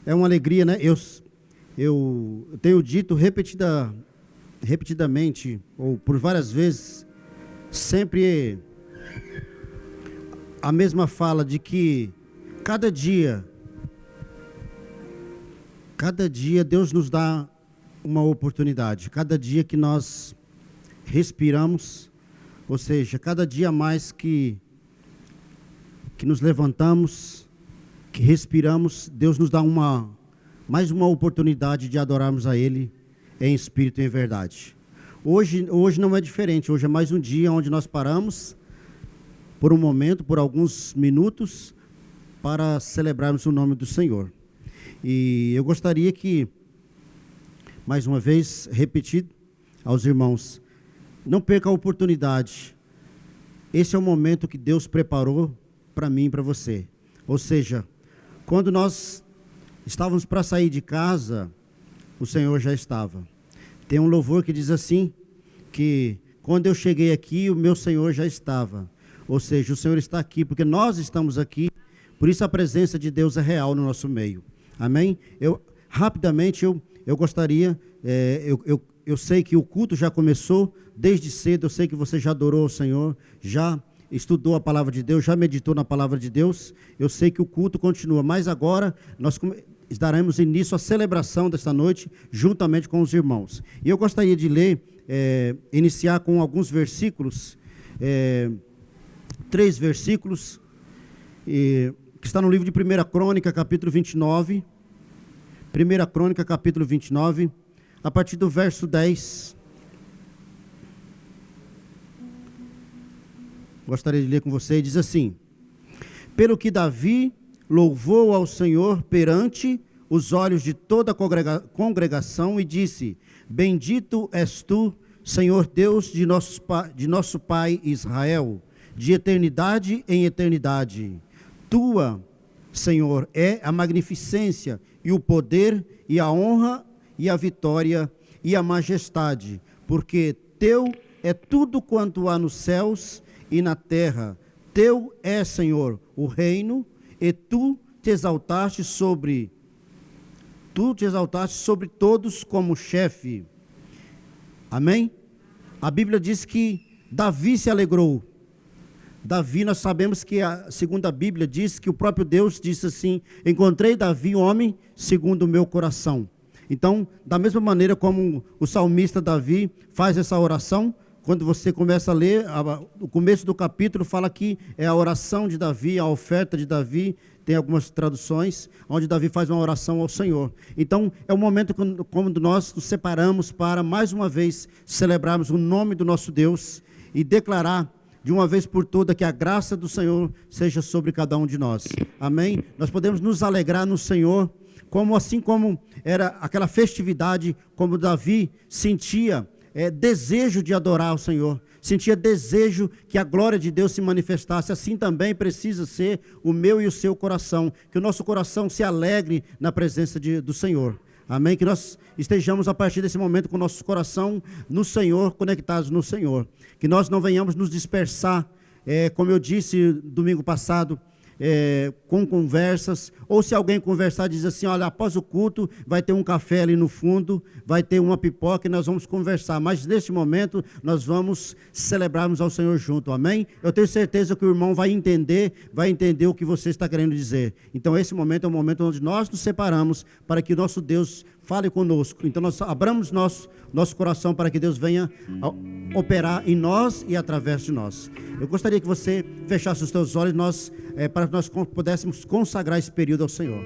É uma alegria, né? Eu tenho dito repetidamente, ou por várias vezes, sempre a mesma fala de que cada dia Deus nos dá uma oportunidade. Cada dia que nós respiramos, ou seja, cada dia mais que nos levantamos, que respiramos, Deus nos dá mais uma oportunidade de adorarmos a Ele em espírito e em verdade. Hoje não é diferente. Hoje é mais um dia onde nós paramos por um momento, por alguns minutos, para celebrarmos o nome do Senhor. E eu gostaria que, mais uma vez, repetir aos irmãos, não perca a oportunidade. Esse é o momento que Deus preparou para mim e para você. Ou seja, quando nós estávamos para sair de casa, o Senhor já estava. Tem um louvor que diz assim, que quando eu cheguei aqui, o meu Senhor já estava. Ou seja, o Senhor está aqui, porque nós estamos aqui, por isso a presença de Deus é real no nosso meio. Amém? Rapidamente, eu gostaria, eu sei que o culto já começou desde cedo, eu sei que você já adorou o Senhor, já estudou a palavra de Deus, já meditou na palavra de Deus, eu sei que o culto continua, mas agora nós daremos início à celebração desta noite, juntamente com os irmãos. E eu gostaria de ler, iniciar com alguns versículos, 3 versículos, que está no livro de 1 Crônica, capítulo 29, 1 Crônica, capítulo 29, a partir do verso 10. Gostaria de ler com você, diz assim: pelo que Davi louvou ao Senhor perante os olhos de toda a congregação e disse: bendito és tu, Senhor Deus de nosso Pai Israel, de eternidade em eternidade. Tua, Senhor, é a magnificência e o poder e a honra e a vitória e a majestade, porque teu é tudo quanto há nos céus e na terra. Teu é, Senhor, o reino, e tu te exaltaste sobre todos como chefe. Amém? A Bíblia diz que Davi se alegrou. Davi, nós sabemos que segundo a Bíblia diz que o próprio Deus disse assim: encontrei Davi, homem segundo o meu coração. Então, da mesma maneira como o salmista Davi faz essa oração, quando você começa a ler, o começo do capítulo fala que é a oração de Davi, a oferta de Davi, tem algumas traduções, onde Davi faz uma oração ao Senhor. Então, é o momento quando nós nos separamos para, mais uma vez, celebrarmos o nome do nosso Deus e declarar, de uma vez por todas, que a graça do Senhor seja sobre cada um de nós. Amém? Nós podemos nos alegrar no Senhor, assim como era aquela festividade, como Davi sentia desejo de adorar o Senhor, sentia desejo que a glória de Deus se manifestasse. Assim também precisa ser o meu e o seu coração, que o nosso coração se alegre na presença do Senhor. Amém? Que nós estejamos a partir desse momento com o nosso coração no Senhor, conectados no Senhor. Que nós não venhamos nos dispersar, como eu disse domingo passado, com conversas, ou se alguém conversar, diz assim: olha, após o culto vai ter um café ali no fundo, vai ter uma pipoca e nós vamos conversar, mas neste momento nós vamos celebrarmos ao Senhor junto. Amém? Eu tenho certeza que o irmão vai entender o que você está querendo dizer. Então esse momento é o momento onde nós nos separamos para que o nosso Deus fale conosco. Então nós abramos nosso coração para que Deus venha operar em nós e através de nós. Eu gostaria que você fechasse os teus olhos para que nós pudéssemos consagrar esse período ao Senhor.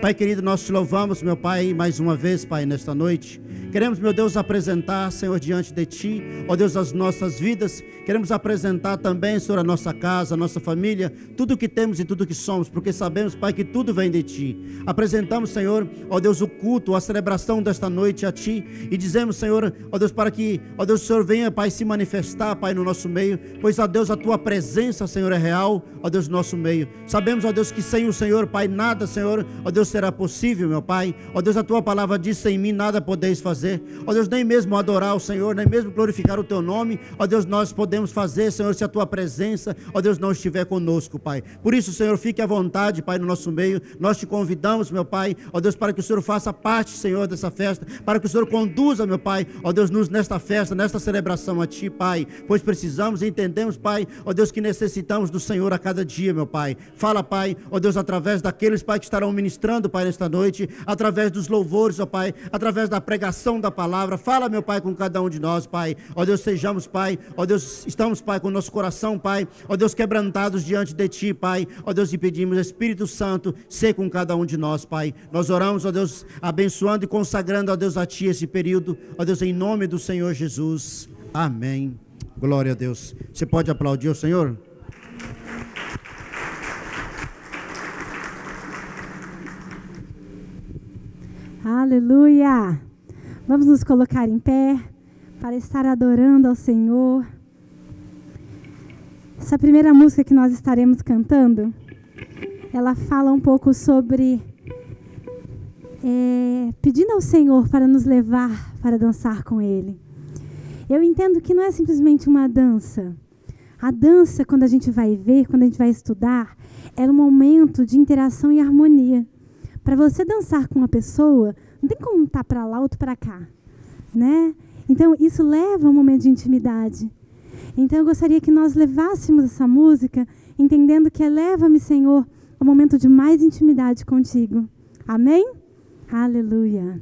Pai querido, nós te louvamos, meu Pai, mais uma vez, Pai, nesta noite. Queremos, meu Deus, apresentar, Senhor, diante de Ti, ó Deus, as nossas vidas. Queremos apresentar também, Senhor, a nossa casa, a nossa família, tudo o que temos e tudo o que somos, porque sabemos, Pai, que tudo vem de Ti. Apresentamos, Senhor, ó Deus, o culto, a celebração desta noite a Ti, e dizemos, Senhor, ó Deus, para que, ó Deus, o Senhor venha, Pai, se manifestar, Pai, no nosso meio, pois, ó Deus, a Tua presença, Senhor, é real, ó Deus, no nosso meio. Sabemos, ó Deus, que sem o Senhor, Pai, nada, Senhor, ó Deus, será possível, meu Pai. Ó Deus, a tua palavra diz: sem mim nada podeis fazer. Ó Deus, nem mesmo adorar o Senhor, nem mesmo glorificar o teu nome, ó Deus, nós podemos fazer, Senhor, se a tua presença, ó Deus, não estiver conosco, Pai. Por isso, Senhor, fique à vontade, Pai, no nosso meio. Nós te convidamos, meu Pai, ó Deus, para que o Senhor faça parte, Senhor, dessa festa, para que o Senhor conduza, meu Pai, ó Deus, nesta festa, nesta celebração a ti, Pai, pois precisamos e entendemos, Pai, ó Deus, que necessitamos do Senhor a cada dia, meu Pai. Fala, Pai, ó Deus, através daqueles, Pai, que estarão ministrando, Pai, nesta noite, através dos louvores, ó Pai, através da pregação da palavra. Fala, meu Pai, com cada um de nós, Pai. Ó Deus, sejamos, Pai, ó Deus, estamos, Pai, com o nosso coração, Pai, ó Deus, quebrantados diante de ti, Pai. Ó Deus, e pedimos, Espírito Santo, ser com cada um de nós, Pai. Nós oramos, ó Deus, abençoando e consagrando, ó Deus, a ti esse período, ó Deus, em nome do Senhor Jesus. Amém. Glória a Deus. Você pode aplaudir o Senhor? Aleluia! Vamos nos colocar em pé para estar adorando ao Senhor. Essa primeira música que nós estaremos cantando, ela fala um pouco sobre pedindo ao Senhor para nos levar para dançar com Ele. Eu entendo que não é simplesmente uma dança. A dança, quando a gente vai ver, quando a gente vai estudar, é um momento de interação e harmonia. Para você dançar com uma pessoa, não tem como estar para lá, outro para cá, né? Então, isso leva a um momento de intimidade. Então, eu gostaria que nós levássemos essa música, entendendo que leva-me, Senhor, ao momento de mais intimidade contigo. Amém? Aleluia.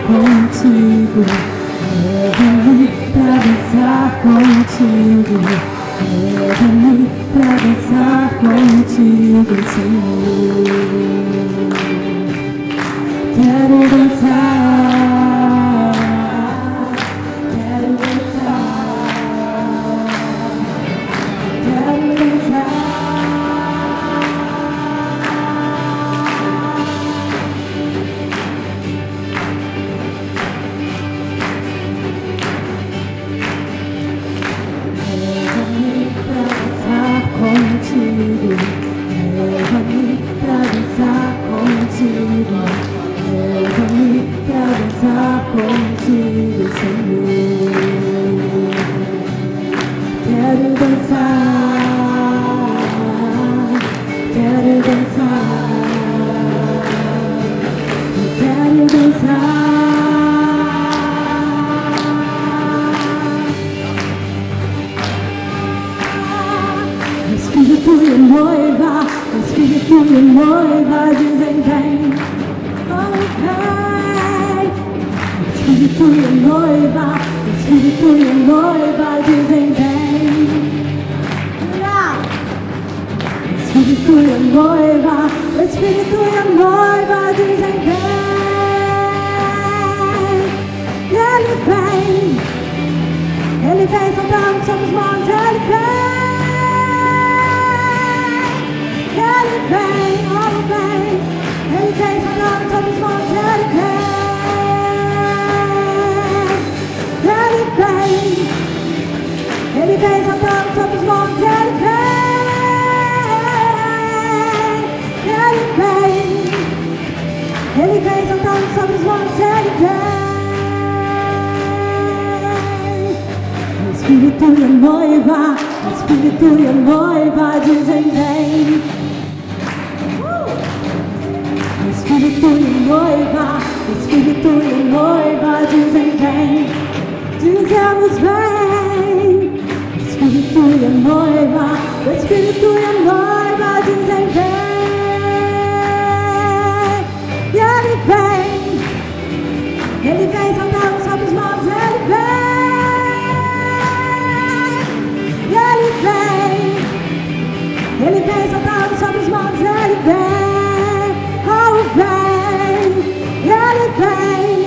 Contigo, leva-me pra dançar contigo, leva-me pra dançar contigo, Senhor. Quero dançar, quero dançar, quero dançar. Contigo, leva-me pra dançar contigo, leva-me pra dançar contigo, Senhor. Quero dançar, quero dançar, quero dançar. Espírito e noiva, Espírito e noiva dizem vem, oh vem. Espírito e noiva, Espírito e noiva dizem vem. Espírito e noiva, Espírito e noiva dizem vem. Ele vem sobrando sobre os montes, ele vem. Ele vem, oh vem, ele vem sobrando sobre os montes, ele vem sobrando sobre os montes, ele vem sobrando sobre os montes, ele vem. Espírito e a noiva, Espírito e a noiva dizem vem. Espírito e noiva, Espírito e noiva dizem vem. Dizemos vem. Espírito e a noiva, Espírito e a noiva dizem vem. E ele vem sobrando sobre os montes, ele vem. E ele vem sobrando sobre os montes, ele vem. Oh, vem, ele vem,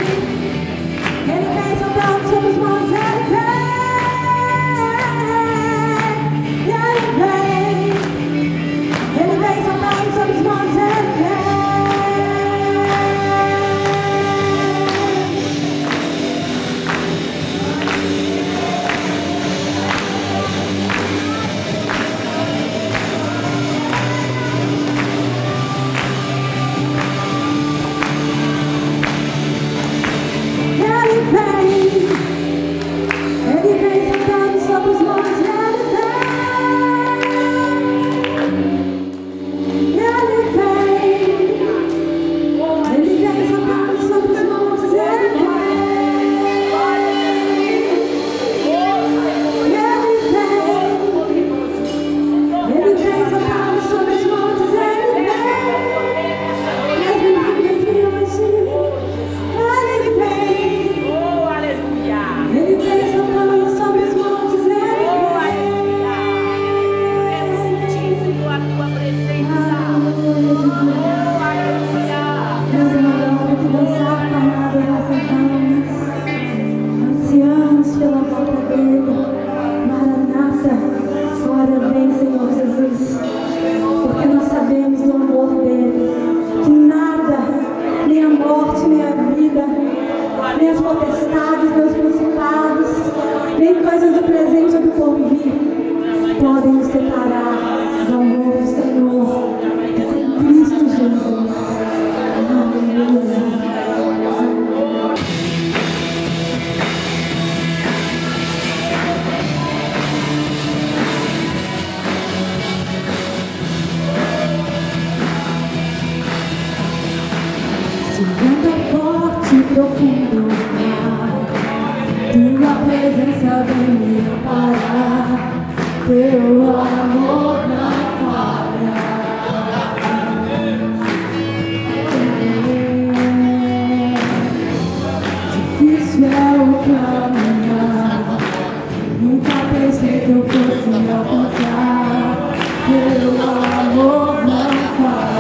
nem as potestades, nem os principados, nem coisas do presente ou do porvir podem nos separar do amor do Senhor, em Cristo Jesus. Aleluia. Forte e profundo mar, tua presença vem me amparar, teu amor não falha. Difícil é o caminhar, nunca pensei que eu fosse alcançar, teu amor não falha.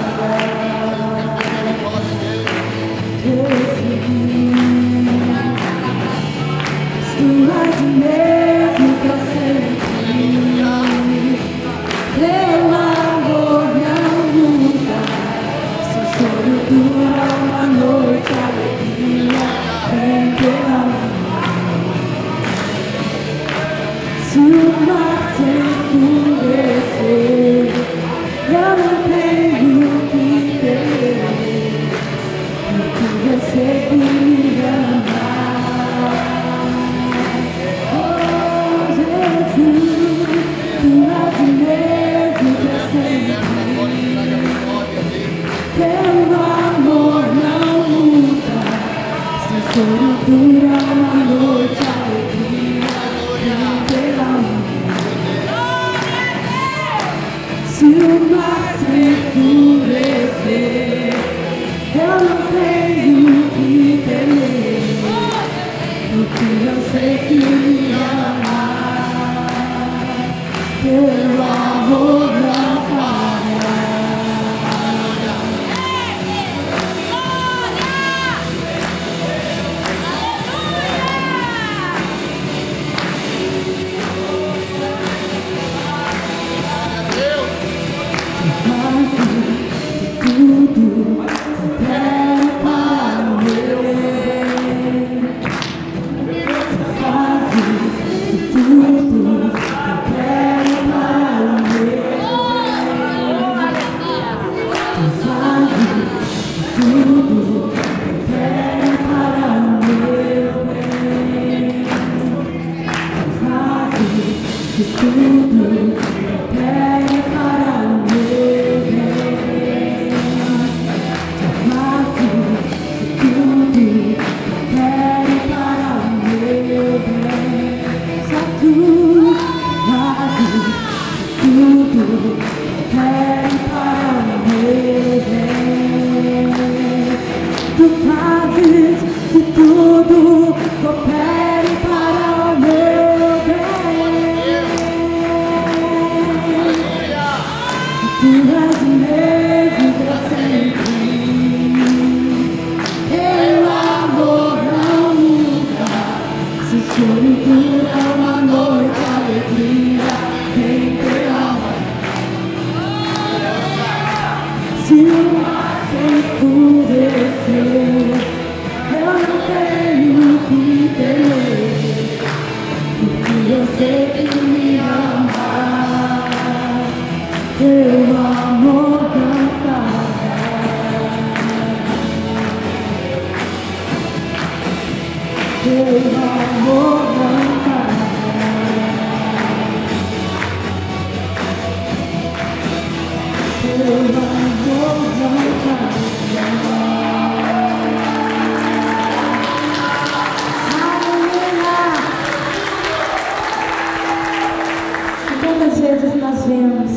Quantas vezes nós vemos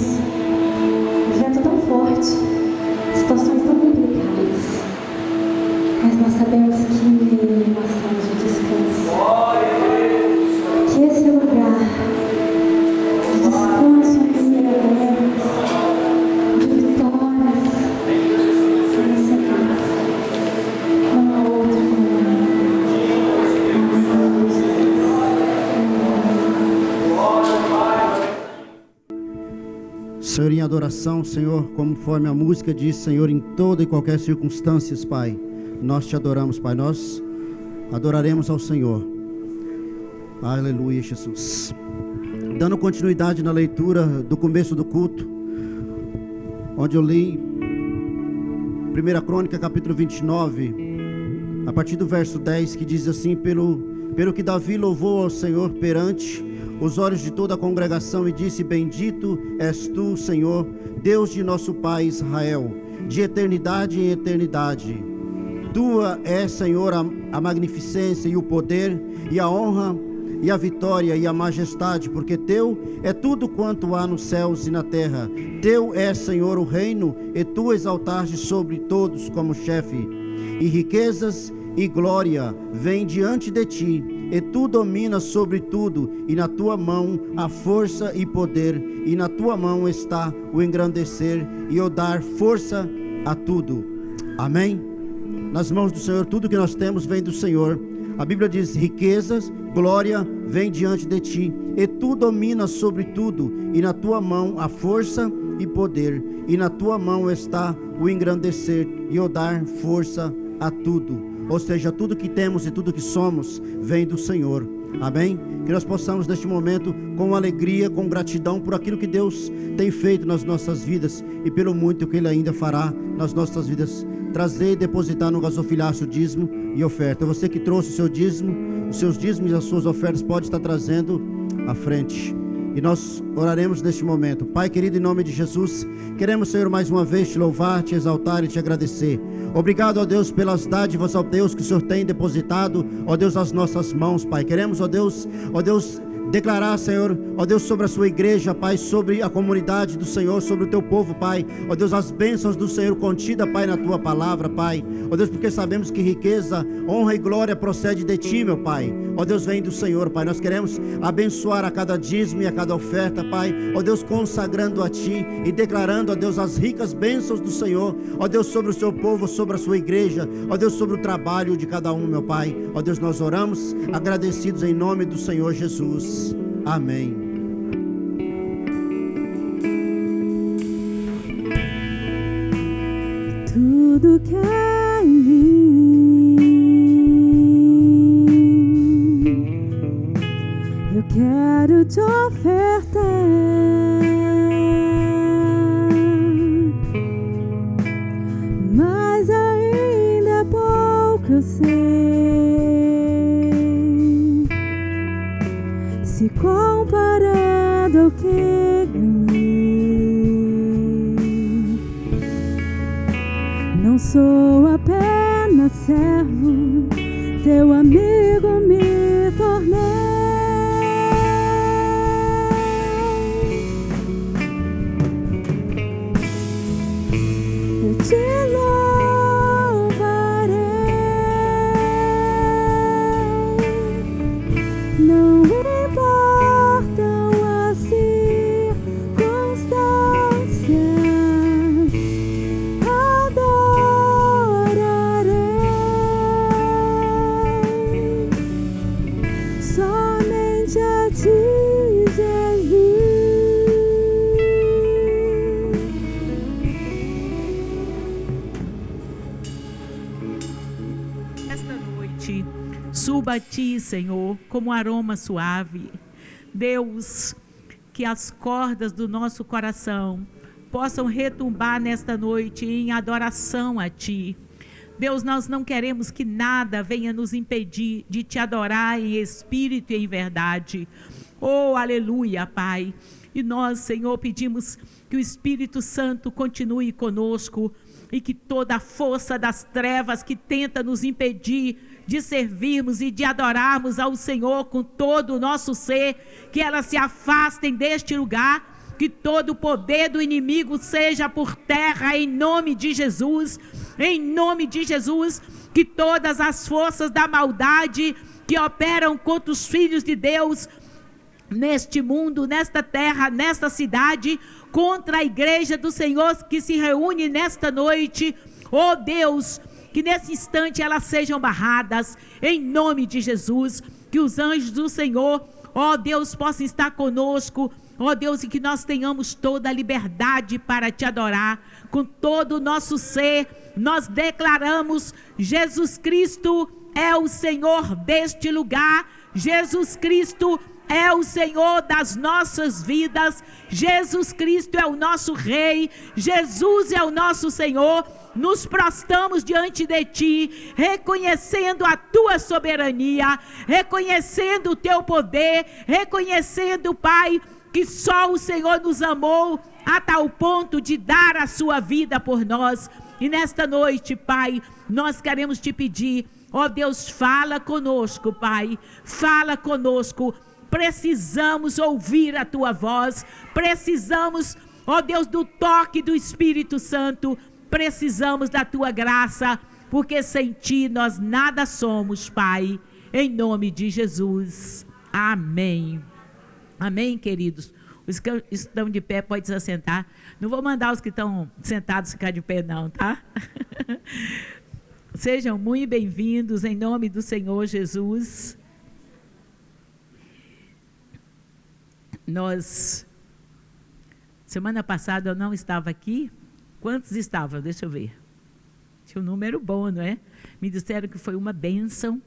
vento tão forte, situações tão complicadas, mas nós sabemos que nele nós temos o descanso. Que esse é o lugar de descanso, de miradas, de vitórias, nesse lugar. Não há outro como Senhor, em adoração, Senhor, conforme a música diz, Senhor, em toda e qualquer circunstância, Pai, nós te adoramos, Pai. Nós adoraremos ao Senhor. Aleluia, Jesus. Dando continuidade na leitura do começo do culto, onde eu li 1 Crônica, capítulo 29, a partir do verso 10, que diz assim: pelo que Davi louvou ao Senhor perante os olhos de toda a congregação e disse: bendito és tu, Senhor, Deus de nosso Pai Israel, de eternidade em eternidade. Tua é, Senhor, a magnificência e o poder e a honra e a vitória e a majestade, porque teu é tudo quanto há nos céus e na terra. Teu é, Senhor, o reino, e tu exaltaste sobre todos como chefe. E riquezas e glória vêm diante de ti, e tu dominas sobre tudo, e na tua mão há força e poder, e na tua mão está o engrandecer e o dar força a tudo. Amém? Nas mãos do Senhor, tudo que nós temos vem do Senhor. A Bíblia diz: riquezas, glória vem diante de ti, e tu dominas sobre tudo, e na tua mão há força e poder, e na tua mão está o engrandecer e o dar força a tudo. Ou seja, tudo que temos e tudo que somos vem do Senhor. Amém? Que nós possamos neste momento, com alegria, com gratidão por aquilo que Deus tem feito nas nossas vidas e pelo muito que Ele ainda fará nas nossas vidas, trazer e depositar no gasofilácio o dízimo e oferta. Você que trouxe o seu dízimo, os seus dízimos e as suas ofertas, pode estar trazendo à frente. E nós oraremos neste momento. Pai querido, em nome de Jesus, queremos, Senhor, mais uma vez te louvar, te exaltar e te agradecer. Obrigado, ó Deus, pelas dádivas, ó Deus, que o Senhor tem depositado, ó Deus, nas nossas mãos, Pai. Queremos, ó Deus, declarar, Senhor, ó Deus, sobre a sua igreja, Pai, sobre a comunidade do Senhor, sobre o teu povo, Pai, ó Deus, as bênçãos do Senhor contida, Pai, na tua palavra, Pai, ó Deus, porque sabemos que riqueza, honra e glória procede de ti, meu Pai, ó Deus, vem do Senhor, Pai. Nós queremos abençoar a cada dízimo e a cada oferta, Pai, ó Deus, consagrando a ti e declarando, ó Deus, as ricas bênçãos do Senhor, ó Deus, sobre o seu povo, sobre a sua igreja, ó Deus, sobre o trabalho de cada um, meu Pai, ó Deus, nós oramos agradecidos em nome do Senhor Jesus. Amém. Tudo que há em mim, eu quero te ofertar, mas ainda é pouco, eu sei. Se comparado ao que ganhei, não sou apenas servo, teu amigo me tornei. Eu te louvarei, não importam as circunstâncias, adorarei somente a ti, Jesus. Esta noite, suba a ti, Senhor, como aroma suave. Deus, que as cordas do nosso coração possam retumbar nesta noite em adoração a ti. Deus, nós não queremos que nada venha nos impedir de te adorar em espírito e em verdade. Oh, aleluia, Pai. E nós, Senhor, pedimos que o Espírito Santo continue conosco e que toda a força das trevas que tenta nos impedir de servirmos e de adorarmos ao Senhor com todo o nosso ser, que elas se afastem deste lugar, que todo o poder do inimigo seja por terra em nome de Jesus, que todas as forças da maldade que operam contra os filhos de Deus neste mundo, nesta terra, nesta cidade, contra a igreja do Senhor que se reúne nesta noite, oh Deus, que nesse instante elas sejam barradas, em nome de Jesus, que os anjos do Senhor, ó Deus, possam estar conosco, ó Deus, e que nós tenhamos toda a liberdade para te adorar, com todo o nosso ser. Nós declaramos: Jesus Cristo é o Senhor deste lugar. Jesus Cristo é o Senhor das nossas vidas. Jesus Cristo é o nosso Rei. Jesus é o nosso Senhor. Nos prostramos diante de Ti, reconhecendo a Tua soberania, reconhecendo o Teu poder, reconhecendo, Pai, que só o Senhor nos amou a tal ponto de dar a sua vida por nós. E nesta noite, Pai, nós queremos Te pedir, ó Deus, fala conosco, Pai, fala conosco. Precisamos ouvir a Tua voz, precisamos, ó Deus, do toque do Espírito Santo, precisamos da Tua graça, porque sem Ti nós nada somos, Pai, em nome de Jesus. Amém. Amém, queridos. Os que estão de pé podem se assentar. Não vou mandar os que estão sentados ficar de pé não, tá? Sejam muito bem-vindos em nome do Senhor Jesus. Semana passada eu não estava aqui. Quantos estavam? Deixa eu ver. Tinha um número bom, não é? Me disseram que foi uma bênção.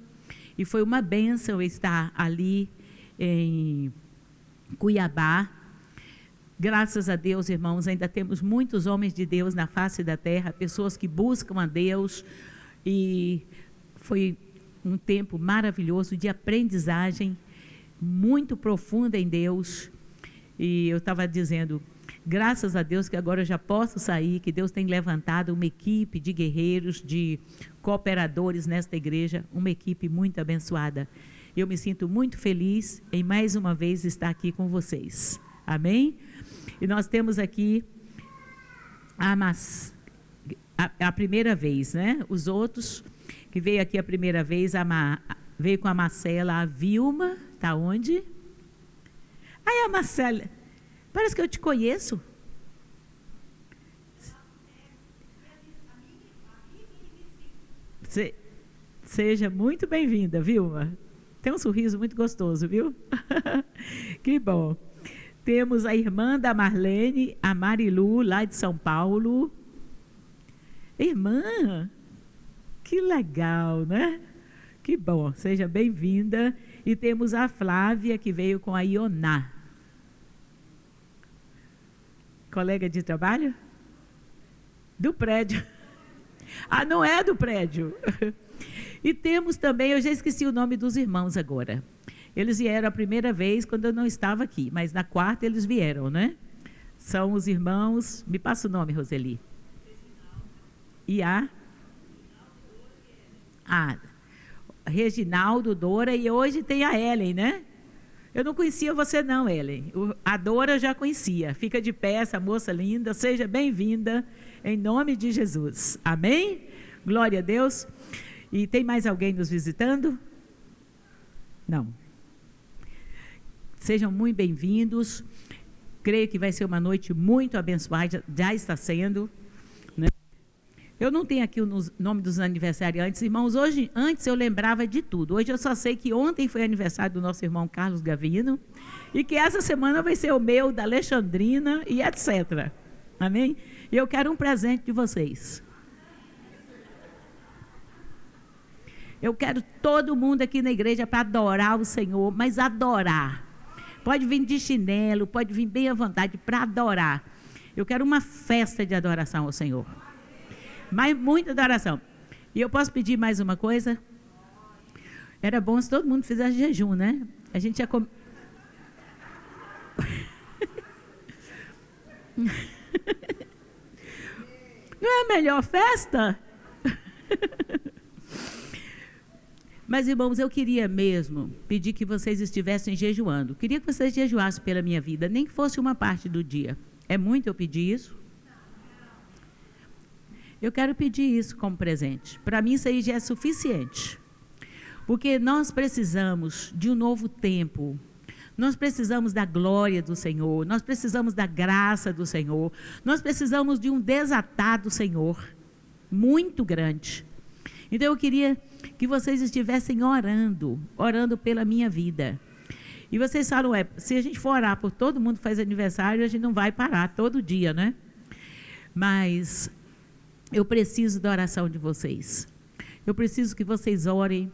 E foi uma bênção estar ali em Cuiabá. Graças a Deus, irmãos, ainda temos muitos homens de Deus na face da terra, pessoas que buscam a Deus. E foi um tempo maravilhoso de aprendizagem, muito profunda em Deus. E eu estava dizendo, graças a Deus que agora eu já posso sair, que Deus tem levantado uma equipe de guerreiros, de cooperadores nesta igreja, uma equipe muito abençoada. Eu me sinto muito feliz em mais uma vez estar aqui com vocês. Amém? E nós temos aqui a primeira vez, né? Os outros que veio aqui a primeira vez, veio com a Marcela, a Vilma, está onde? Ai, a Marcela, parece que eu te conheço. Seja muito bem-vinda, Vilma. Tem um sorriso muito gostoso, viu? Que bom. Temos a irmã da Marlene, a Marilu, lá de São Paulo. Irmã, que legal, né? Que bom, seja bem-vinda. E temos a Flávia, que veio com a Ioná. Colega de trabalho? Do prédio. Ah, não é do prédio. E temos também, eu já esqueci o nome dos irmãos agora. Eles vieram a primeira vez quando eu não estava aqui, mas na quarta eles vieram, né? São os irmãos, me passa o nome, Roseli. E a Reginaldo, Dora, e hoje tem a Ellen, né? Eu não conhecia você não, Ellen. A Dora eu já conhecia. Fica de pé, essa moça linda, seja bem-vinda, em nome de Jesus. Amém? Glória a Deus. E tem mais alguém nos visitando? Não. Sejam muito bem-vindos. Creio que vai ser uma noite muito abençoada, já está sendo, né? Eu não tenho aqui o nome dos aniversariantes, irmãos. Hoje, antes eu lembrava de tudo. Hoje eu só sei que ontem foi aniversário do nosso irmão Carlos Gavino e que essa semana vai ser o meu, da Alexandrina e etc. Amém? E eu quero um presente de vocês. Eu quero todo mundo aqui na igreja para adorar o Senhor, mas adorar. Pode vir de chinelo, pode vir bem à vontade para adorar. Eu quero uma festa de adoração ao Senhor. Mas muita adoração. E eu posso pedir mais uma coisa? Era bom se todo mundo fizesse jejum, né? A gente ia comer. Não é a melhor festa? Mas, irmãos, eu queria mesmo pedir que vocês estivessem jejuando. Queria que vocês jejuassem pela minha vida, nem que fosse uma parte do dia. É muito eu pedir isso? Eu quero pedir isso como presente. Para mim, isso aí já é suficiente. Porque nós precisamos de um novo tempo. Nós precisamos da glória do Senhor. Nós precisamos da graça do Senhor. Nós precisamos de um desatar do Senhor muito grande. Então, eu queria que vocês estivessem orando pela minha vida. E vocês falam, se a gente for orar por todo mundo que faz aniversário, a gente não vai parar todo dia, né? Mas eu preciso da oração de vocês. Eu preciso que vocês orem,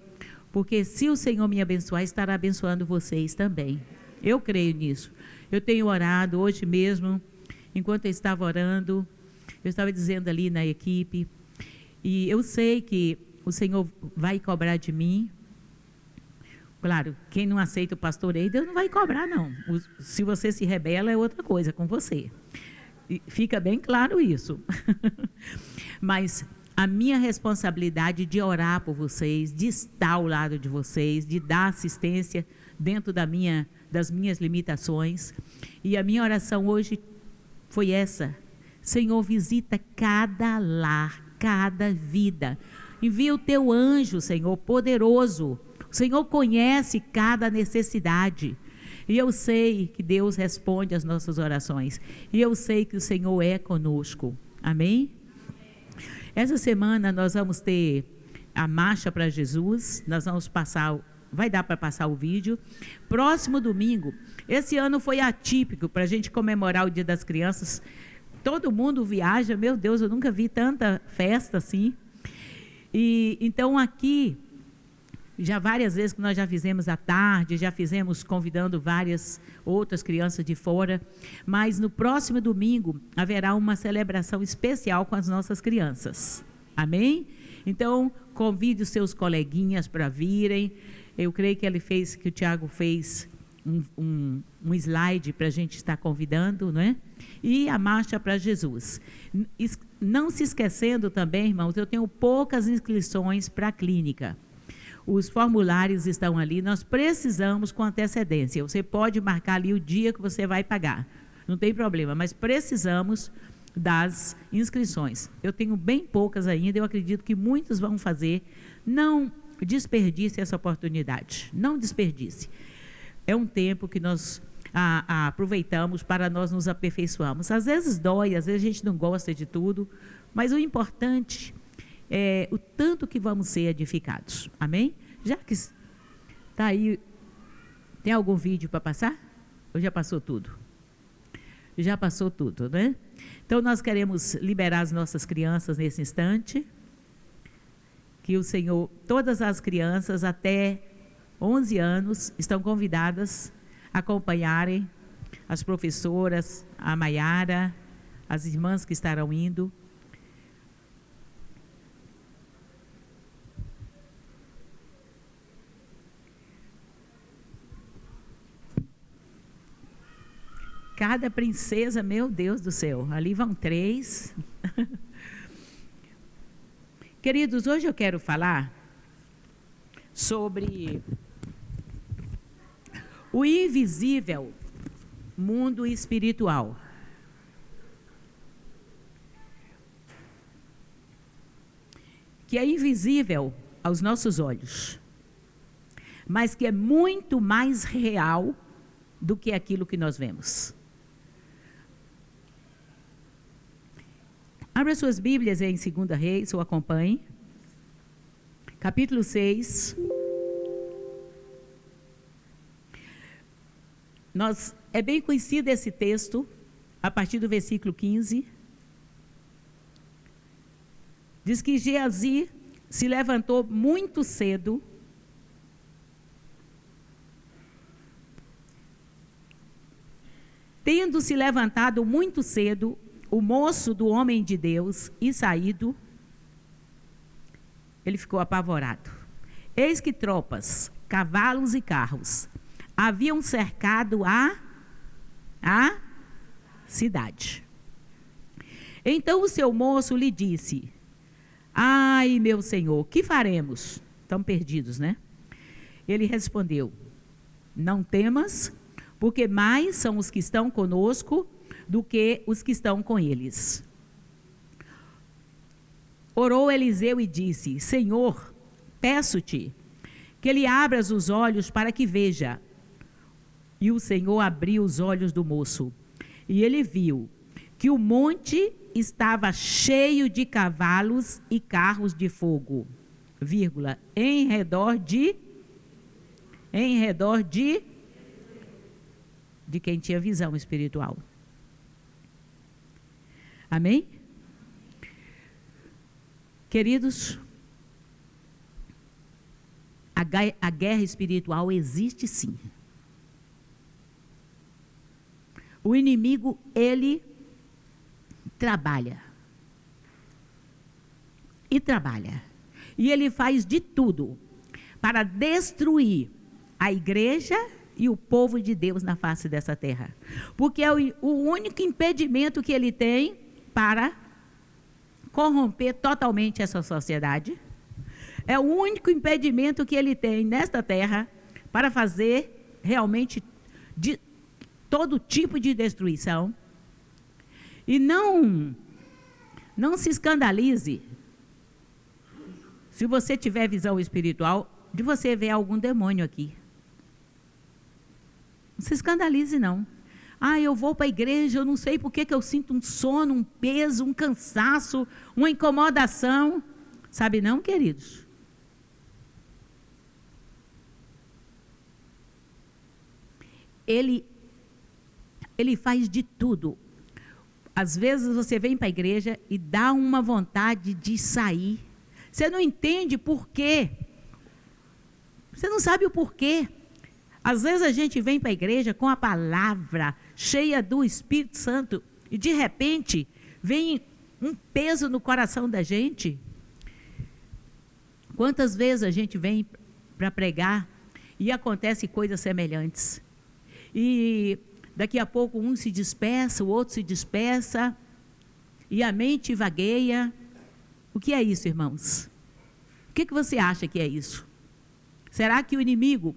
porque se o Senhor me abençoar, estará abençoando vocês também. Eu creio nisso. Eu tenho orado hoje mesmo, enquanto eu estava orando, eu estava dizendo ali na equipe, e eu sei que o Senhor vai cobrar de mim. Claro, quem não aceita o pastoreio, Deus não vai cobrar, não. Se você se rebela, é outra coisa com você. E fica bem claro isso. Mas a minha responsabilidade de orar por vocês, de estar ao lado de vocês, de dar assistência dentro das minhas limitações. E a minha oração hoje foi essa: Senhor, visita cada lar, cada vida. Envia o teu anjo, Senhor, poderoso. O Senhor conhece cada necessidade. E eu sei que Deus responde às nossas orações. E eu sei que o Senhor é conosco. Amém? Essa semana nós vamos ter a Marcha para Jesus. Nós vamos passar, vai dar para passar o vídeo. Próximo domingo, esse ano foi atípico para a gente comemorar o Dia das Crianças. Todo mundo viaja, meu Deus, eu nunca vi tanta festa assim. E então aqui, já várias vezes que nós já fizemos à tarde, já fizemos convidando várias outras crianças de fora, mas no próximo domingo haverá uma celebração especial com as nossas crianças. Amém? Então, convide os seus coleguinhas para virem. Eu creio que o Tiago fez um slide para a gente estar convidando, não é? E a Marcha para Jesus. Não se esquecendo também, irmãos, eu tenho poucas inscrições para a clínica. Os formulários estão ali, nós precisamos com antecedência. Você pode marcar ali o dia que você vai pagar, não tem problema, mas precisamos das inscrições. Eu tenho bem poucas ainda, eu acredito que muitos vão fazer. Não desperdice essa oportunidade, não desperdice. É um tempo que nós aproveitamos para nós nos aperfeiçoarmos. Às vezes dói, às vezes a gente não gosta de tudo, mas o importante é o tanto que vamos ser edificados. Amém? Já que está aí, tem algum vídeo para passar? Ou já passou tudo? Já passou tudo, né? Então, nós queremos liberar as nossas crianças nesse instante. Que o Senhor, todas as crianças até 11 anos estão convidadas a acompanharem as professoras, a Maiara, as irmãs que estarão indo. Cada princesa, meu Deus do céu, ali vão 3. Queridos, hoje eu quero falar sobre o invisível mundo espiritual. Que é invisível aos nossos olhos, mas que é muito mais real do que aquilo que nós vemos. Abra suas Bíblias em 2 Reis, ou acompanhe. Capítulo 6. É bem conhecido esse texto, a partir do versículo 15. Diz que Geazi se levantou muito cedo. Tendo se levantado muito cedo, o moço do homem de Deus e saído, ele ficou apavorado. Eis que tropas, cavalos e carros haviam cercado a cidade. Então o seu moço lhe disse: ai, meu senhor, que faremos? Estão perdidos, né? Ele respondeu: não temas, porque mais são os que estão conosco do que os que estão com eles. Orou Eliseu e disse: Senhor, peço-te que lhe abras os olhos para que veja. E o Senhor abriu os olhos do moço, e ele viu que o monte estava cheio de cavalos e carros de fogo, vírgula, em redor de quem tinha visão espiritual. Amém? Queridos, a guerra espiritual existe sim. O inimigo, ele trabalha. E trabalha. E ele faz de tudo para destruir a igreja e o povo de Deus na face dessa terra. Porque é o único impedimento que ele tem para corromper totalmente essa sociedade. É o único impedimento que ele tem nesta terra para fazer realmente de todo tipo de destruição. E não se escandalize se você tiver visão espiritual de você ver algum demônio aqui. Não se escandalize, não. Ah, eu vou para a igreja, eu não sei por que eu sinto um sono, um peso, um cansaço, uma incomodação. Sabe não, queridos? Ele faz de tudo. Às vezes você vem para a igreja e dá uma vontade de sair. Você não entende por quê. Você não sabe o porquê. Às vezes a gente vem para a igreja com a palavra cheia do Espírito Santo e de repente vem um peso no coração da gente. Quantas vezes a gente vem para pregar e acontece coisas semelhantes. E daqui a pouco um se dispersa, o outro se dispersa e a mente vagueia. O que é isso, irmãos? O que você acha que é isso? Será que o inimigo,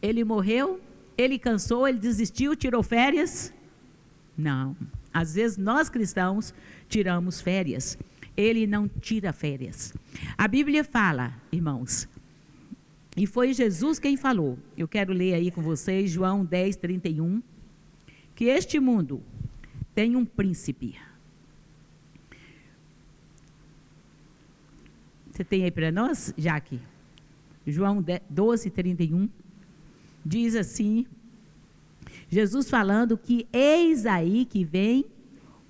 ele morreu, ele cansou, ele desistiu, tirou férias? Não. Às vezes nós cristãos tiramos férias. Ele não tira férias. A Bíblia fala, irmãos, e foi Jesus quem falou. Eu quero ler aí com vocês, João 10, 31, que este mundo tem um príncipe. Você tem aí para nós, Jaque? João 12, 31, diz assim, Jesus falando que eis aí que vem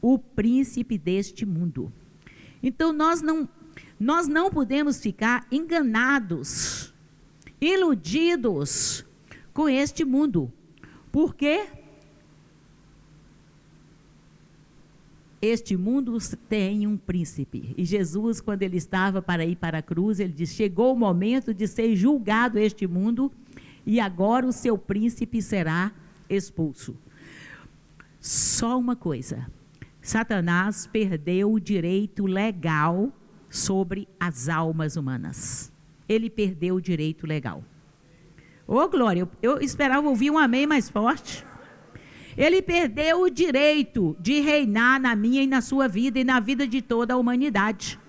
o príncipe deste mundo. Então nós não podemos ficar enganados, iludidos com este mundo. Por quê? Este mundo tem um príncipe. E Jesus, quando ele estava para ir para a cruz, ele disse, chegou o momento de ser julgado este mundo e agora o seu príncipe será expulso. Só uma coisa, Satanás perdeu o direito legal sobre as almas humanas. Ele perdeu o direito legal. Ô, Glória, eu esperava ouvir um amém mais forte. Ele perdeu o direito de reinar na minha e na sua vida e na vida de toda a humanidade.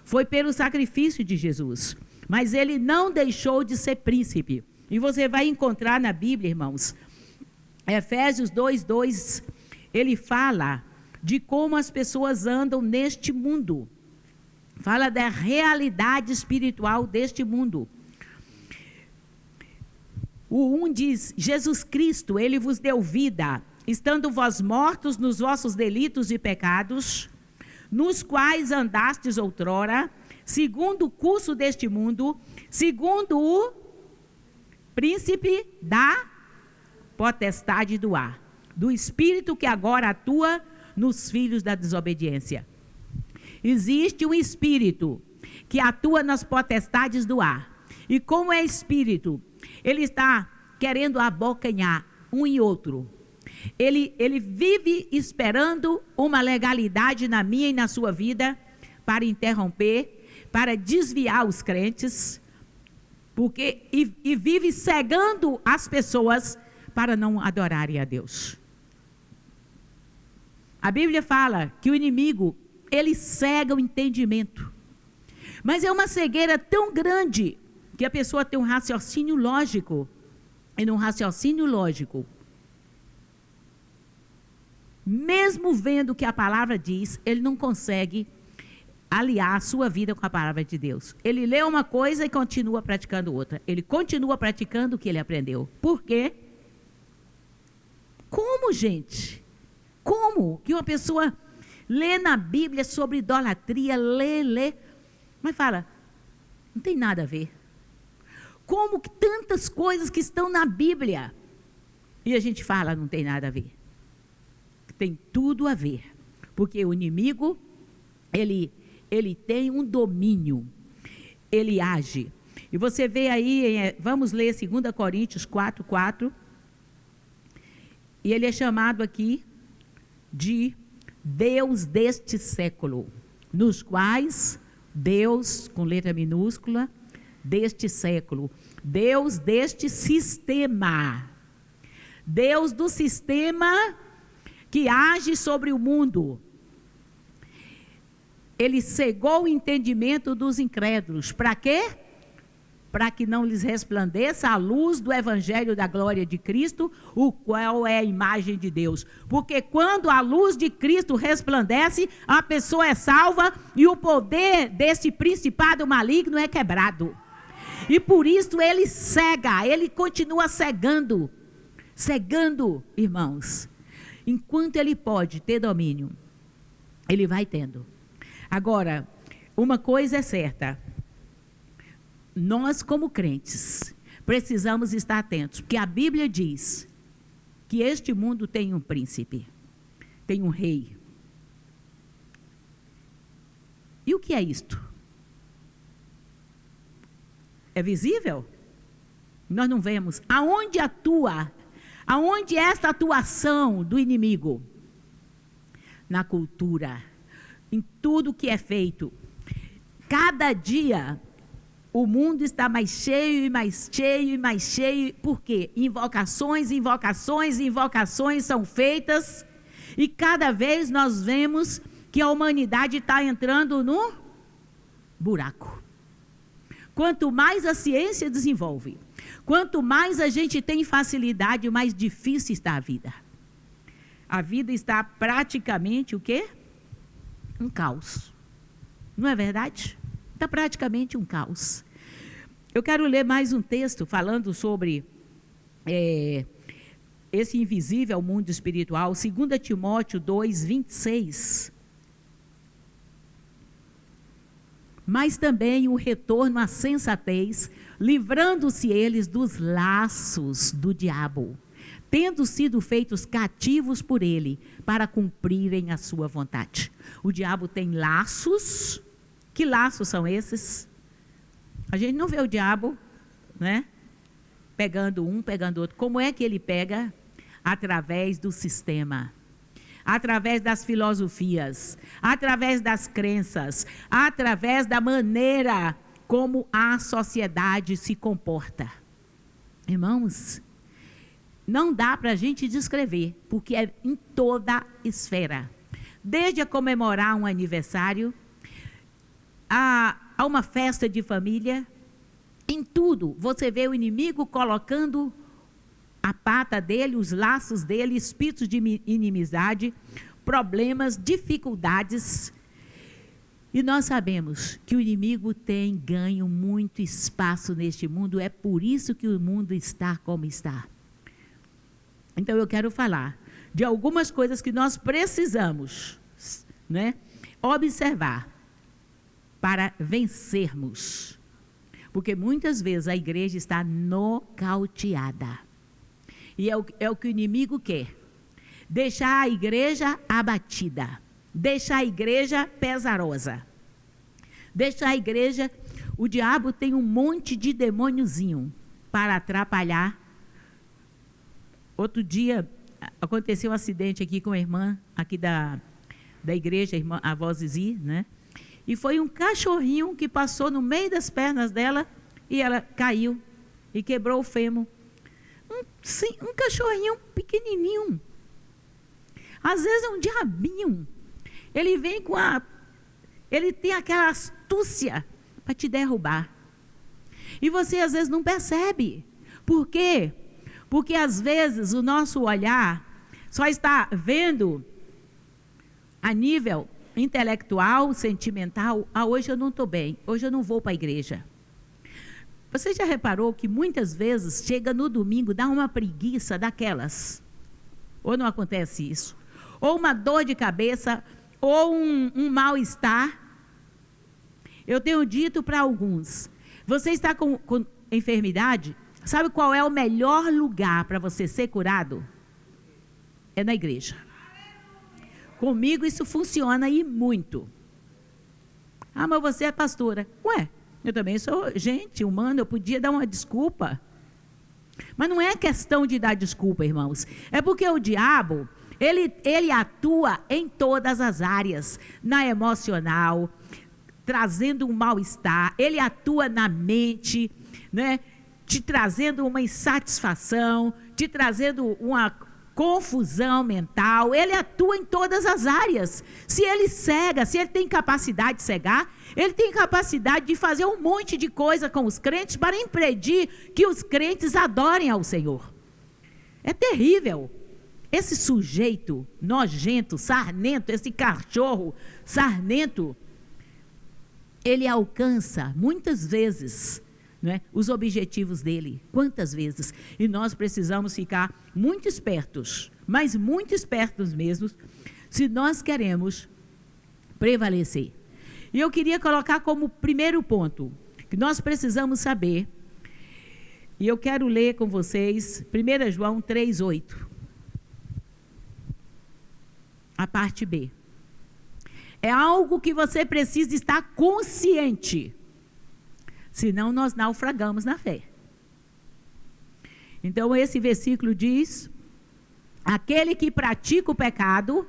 Foi pelo sacrifício de Jesus. Mas ele não deixou de ser príncipe. E você vai encontrar na Bíblia, irmãos, Efésios 2:2, ele fala de como as pessoas andam neste mundo. Fala da realidade espiritual deste mundo. O 1 diz, Jesus Cristo, ele vos deu vida, estando vós mortos nos vossos delitos e pecados, nos quais andastes outrora, segundo o curso deste mundo, segundo o príncipe da potestade do ar, do espírito que agora atua nos filhos da desobediência. Existe um espírito que atua nas potestades do ar. E como é espírito, ele está querendo abocanhar um e outro. Ele vive esperando uma legalidade na minha e na sua vida para interromper, para desviar os crentes, e vive cegando as pessoas para não adorarem a Deus. A Bíblia fala que o inimigo, ele cega o entendimento. Mas é uma cegueira tão grande que a pessoa tem um raciocínio lógico. E num raciocínio lógico, mesmo vendo o que a palavra diz, ele não consegue aliar a sua vida com a palavra de Deus. Ele lê uma coisa e continua praticando outra. Ele continua praticando o que ele aprendeu. Por quê? Como, gente? Como que uma pessoa lê na Bíblia sobre idolatria, lê, mas fala, Não tem nada a ver. Como que tantas coisas que estão na Bíblia, e a gente fala, não tem nada a ver. Tem tudo a ver. Porque o inimigo, ele tem um domínio. Ele age. E você vê aí, vamos ler 2 Coríntios 4:4. E ele é chamado aqui de Deus deste século, nos quais Deus, com letra minúscula, deste século, Deus deste sistema, Deus do sistema que age sobre o mundo. Ele cegou o entendimento dos incrédulos. Para quê? Para que não lhes resplandeça a luz do evangelho da glória de Cristo, o qual é a imagem de Deus. Porque quando a luz de Cristo resplandece, a pessoa é salva e o poder desse principado maligno é quebrado. E por isso ele cega, ele continua cegando, irmãos. Enquanto ele pode ter domínio, ele vai tendo. Agora, uma coisa é certa. Nós, como crentes, precisamos estar atentos, porque a Bíblia diz que este mundo tem um príncipe, tem um rei. E o que é isto? É visível? Nós não vemos. Aonde atua? Aonde é esta atuação do inimigo? Na cultura, em tudo que é feito. Cada dia o mundo está mais cheio e mais cheio e mais cheio. Por quê? Invocações são feitas. E cada vez nós vemos que a humanidade está entrando no buraco. Quanto mais a ciência desenvolve, quanto mais a gente tem facilidade, mais difícil está a vida. A vida está praticamente o quê? Um caos. Não é verdade? Está praticamente um caos. Eu quero ler mais um texto falando sobre esse invisível mundo espiritual, 2 Timóteo 2:26. Mas também o retorno à sensatez, livrando-se eles dos laços do diabo, tendo sido feitos cativos por ele, para cumprirem a sua vontade. O diabo tem laços. Que laços são esses? A gente não vê o diabo, né? Pegando um, pegando outro. Como é que ele pega? Através do sistema, através das filosofias, através das crenças, através da maneira como a sociedade se comporta. Irmãos, não dá para a gente descrever, porque é em toda esfera. Desde a comemorar um aniversário, a uma festa de família, em tudo, você vê o inimigo colocando a pata dele, os laços dele, espíritos de inimizade, problemas, dificuldades. E nós sabemos que o inimigo tem ganho muito espaço neste mundo, é por isso que o mundo está como está. Então eu quero falar de algumas coisas que nós precisamos, né, observar para vencermos. Porque muitas vezes a igreja está nocauteada. E é o que o inimigo quer. Deixar a igreja abatida. Deixar a igreja pesarosa. Deixar a igreja... O diabo tem um monte de demôniozinho para atrapalhar. Outro dia, aconteceu um acidente aqui com a irmã, aqui da igreja, a avó Zizi, né? E foi um cachorrinho que passou no meio das pernas dela e ela caiu e quebrou o fêmur. Um cachorrinho pequenininho. Às vezes é um diabinho. Ele vem ele tem aquela astúcia para te derrubar. E você às vezes não percebe. Por quê? Porque às vezes o nosso olhar só está vendo a nível intelectual, sentimental. Hoje eu não estou bem, hoje eu não vou para a igreja. Você já reparou que muitas vezes chega no domingo, dá uma preguiça daquelas? Ou não acontece isso? Ou uma dor de cabeça, ou um mal-estar. Eu tenho dito para alguns Você está com enfermidade? Sabe qual é o melhor lugar para você ser curado? É na igreja. Comigo isso funciona e muito. Ah, mas você é pastora. Ué, eu também sou gente humana, eu podia dar uma desculpa. Mas não é questão de dar desculpa, irmãos. É porque o diabo, ele atua em todas as áreas. Na emocional, trazendo um mal-estar. Ele atua na mente, né? Te trazendo uma insatisfação, te trazendo uma confusão mental. Ele atua em todas as áreas. Se ele cega, se ele tem capacidade de cegar, ele tem capacidade de fazer um monte de coisa com os crentes para impedir que os crentes adorem ao Senhor. É terrível. Esse sujeito nojento, sarnento, esse cachorro sarnento, ele alcança muitas vezes, né, os objetivos dele. Quantas vezes? E nós precisamos ficar muito espertos, mas muito espertos mesmo, se nós queremos prevalecer. E eu queria colocar como primeiro ponto, que nós precisamos saber, e eu quero ler com vocês, 1 João 3,8. A parte B. É algo que você precisa estar consciente, senão nós naufragamos na fé. Então esse versículo diz: aquele que pratica o pecado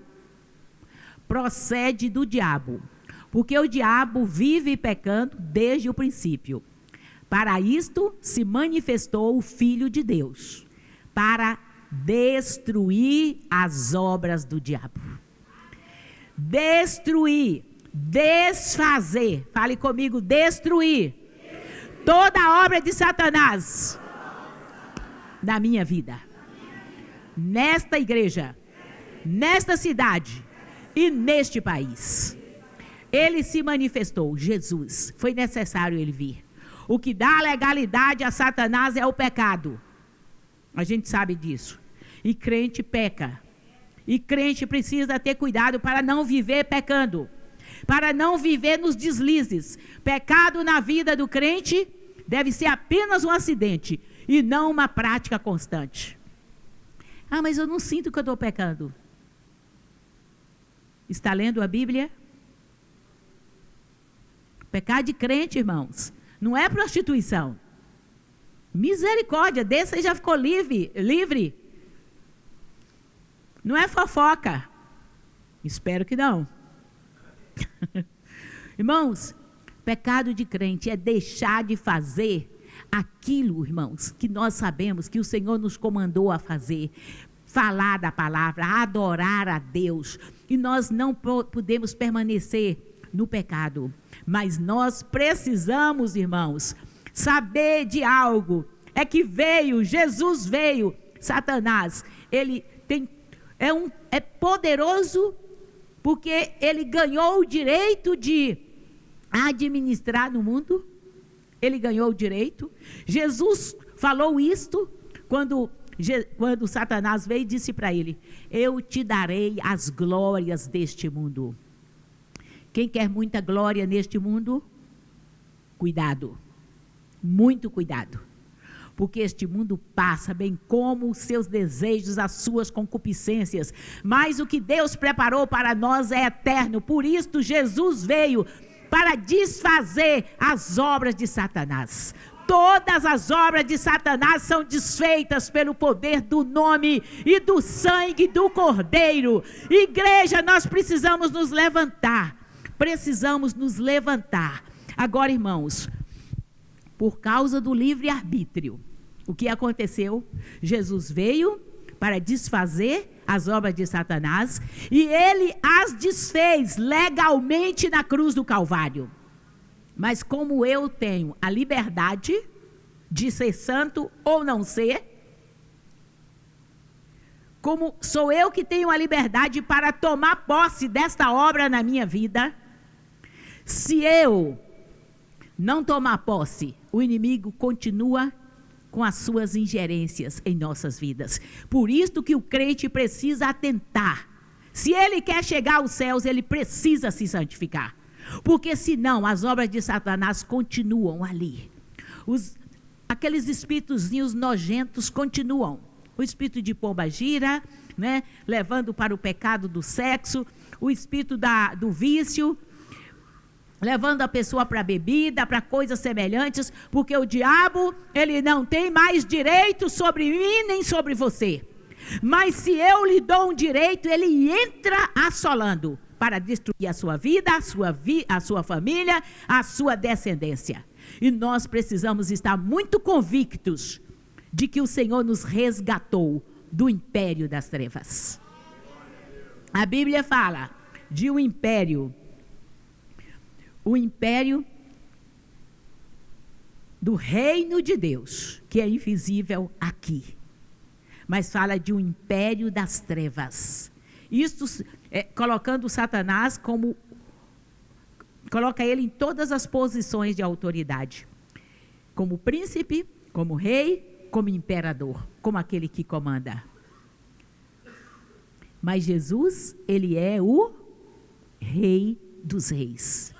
procede do diabo, porque o diabo vive pecando desde o princípio. Para isto se manifestou o Filho de Deus, para destruir as obras do diabo. Destruir, desfazer, fale comigo, destruir toda a obra de Satanás da minha vida, nesta igreja, nesta cidade e neste país. Ele se manifestou, Jesus, foi necessário ele vir. O que dá legalidade a Satanás é o pecado. A gente sabe disso. E crente peca. E crente precisa ter cuidado para não viver pecando, para não viver nos deslizes. Pecado na vida do crente deve ser apenas um acidente e não uma prática constante. Ah, mas eu não sinto que eu estou pecando. Está lendo a Bíblia? Pecado de crente, irmãos, não é prostituição. Misericórdia, desse aí já ficou livre. Não é fofoca. Espero que não. Irmãos, pecado de crente é deixar de fazer aquilo, irmãos, que nós sabemos que o Senhor nos comandou a fazer. Falar da palavra, adorar a Deus. E nós não podemos permanecer no pecado. Mas nós precisamos, irmãos, saber de algo. É que Jesus veio, Satanás, ele é poderoso porque ele ganhou o direito de administrar no mundo. Ele ganhou o direito. Jesus falou isto quando Satanás veio e disse para ele: eu te darei as glórias deste mundo. Quem quer muita glória neste mundo? Cuidado, muito cuidado. Porque este mundo passa, bem como os seus desejos, as suas concupiscências. Mas o que Deus preparou para nós é eterno. Por isto Jesus veio para desfazer as obras de Satanás. Todas as obras de Satanás são desfeitas pelo poder do nome e do sangue do Cordeiro. Igreja, nós precisamos nos levantar. Precisamos nos levantar. Agora, irmãos, por causa do livre-arbítrio, o que aconteceu? Jesus veio para desfazer as obras de Satanás e ele as desfez legalmente na cruz do Calvário. Mas como eu tenho a liberdade de ser santo ou não ser, como sou eu que tenho a liberdade para tomar posse desta obra na minha vida, se eu não tomar posse, o inimigo continua com as suas ingerências em nossas vidas. Por isso que o crente precisa atentar. Se ele quer chegar aos céus, ele precisa se santificar. Porque senão as obras de Satanás continuam ali. aqueles espíritozinhos nojentos continuam. O espírito de pombagira, né, levando para o pecado do sexo, o espírito do vício, levando a pessoa para a bebida, para coisas semelhantes, porque o diabo, ele não tem mais direito sobre mim nem sobre você. Mas se eu lhe dou um direito, ele entra assolando para destruir a sua vida, a sua família, a sua descendência. E nós precisamos estar muito convictos de que o Senhor nos resgatou do império das trevas. A Bíblia fala de um império, o império do reino de Deus, que é invisível aqui, mas fala de um império das trevas. Isto colocando Satanás como, coloca ele em todas as posições de autoridade, como príncipe, como rei, como imperador, como aquele que comanda. Mas Jesus, ele é o Rei dos Reis.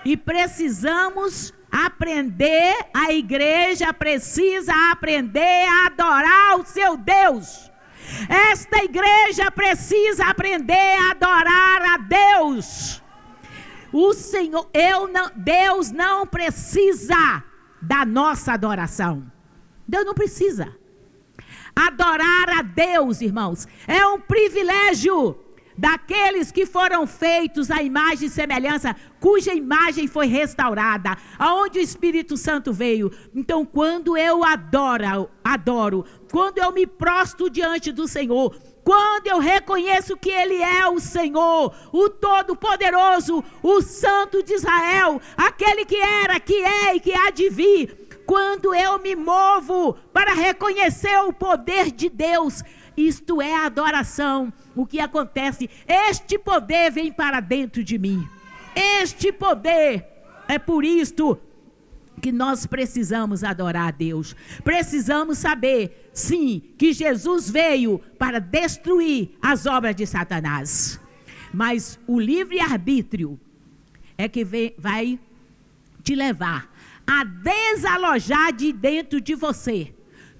E precisamos aprender, a igreja precisa aprender a adorar o seu Deus. Esta igreja precisa aprender a adorar a Deus. O Senhor, Deus não precisa da nossa adoração. Deus não precisa. Adorar a Deus, irmãos, é um privilégio daqueles que foram feitos à imagem e semelhança, cuja imagem foi restaurada, aonde o Espírito Santo veio. Então, quando eu adoro, quando eu me prostro diante do Senhor, quando eu reconheço que Ele é o Senhor, o Todo-Poderoso, o Santo de Israel, aquele que era, que é e que há de vir, quando eu me movo para reconhecer o poder de Deus, isto é adoração. O que acontece? Este poder vem para dentro de mim. Este poder, é por isto que nós precisamos adorar a Deus. Precisamos saber, sim, que Jesus veio para destruir as obras de Satanás. Mas o livre-arbítrio é que vai te levar a desalojar de dentro de você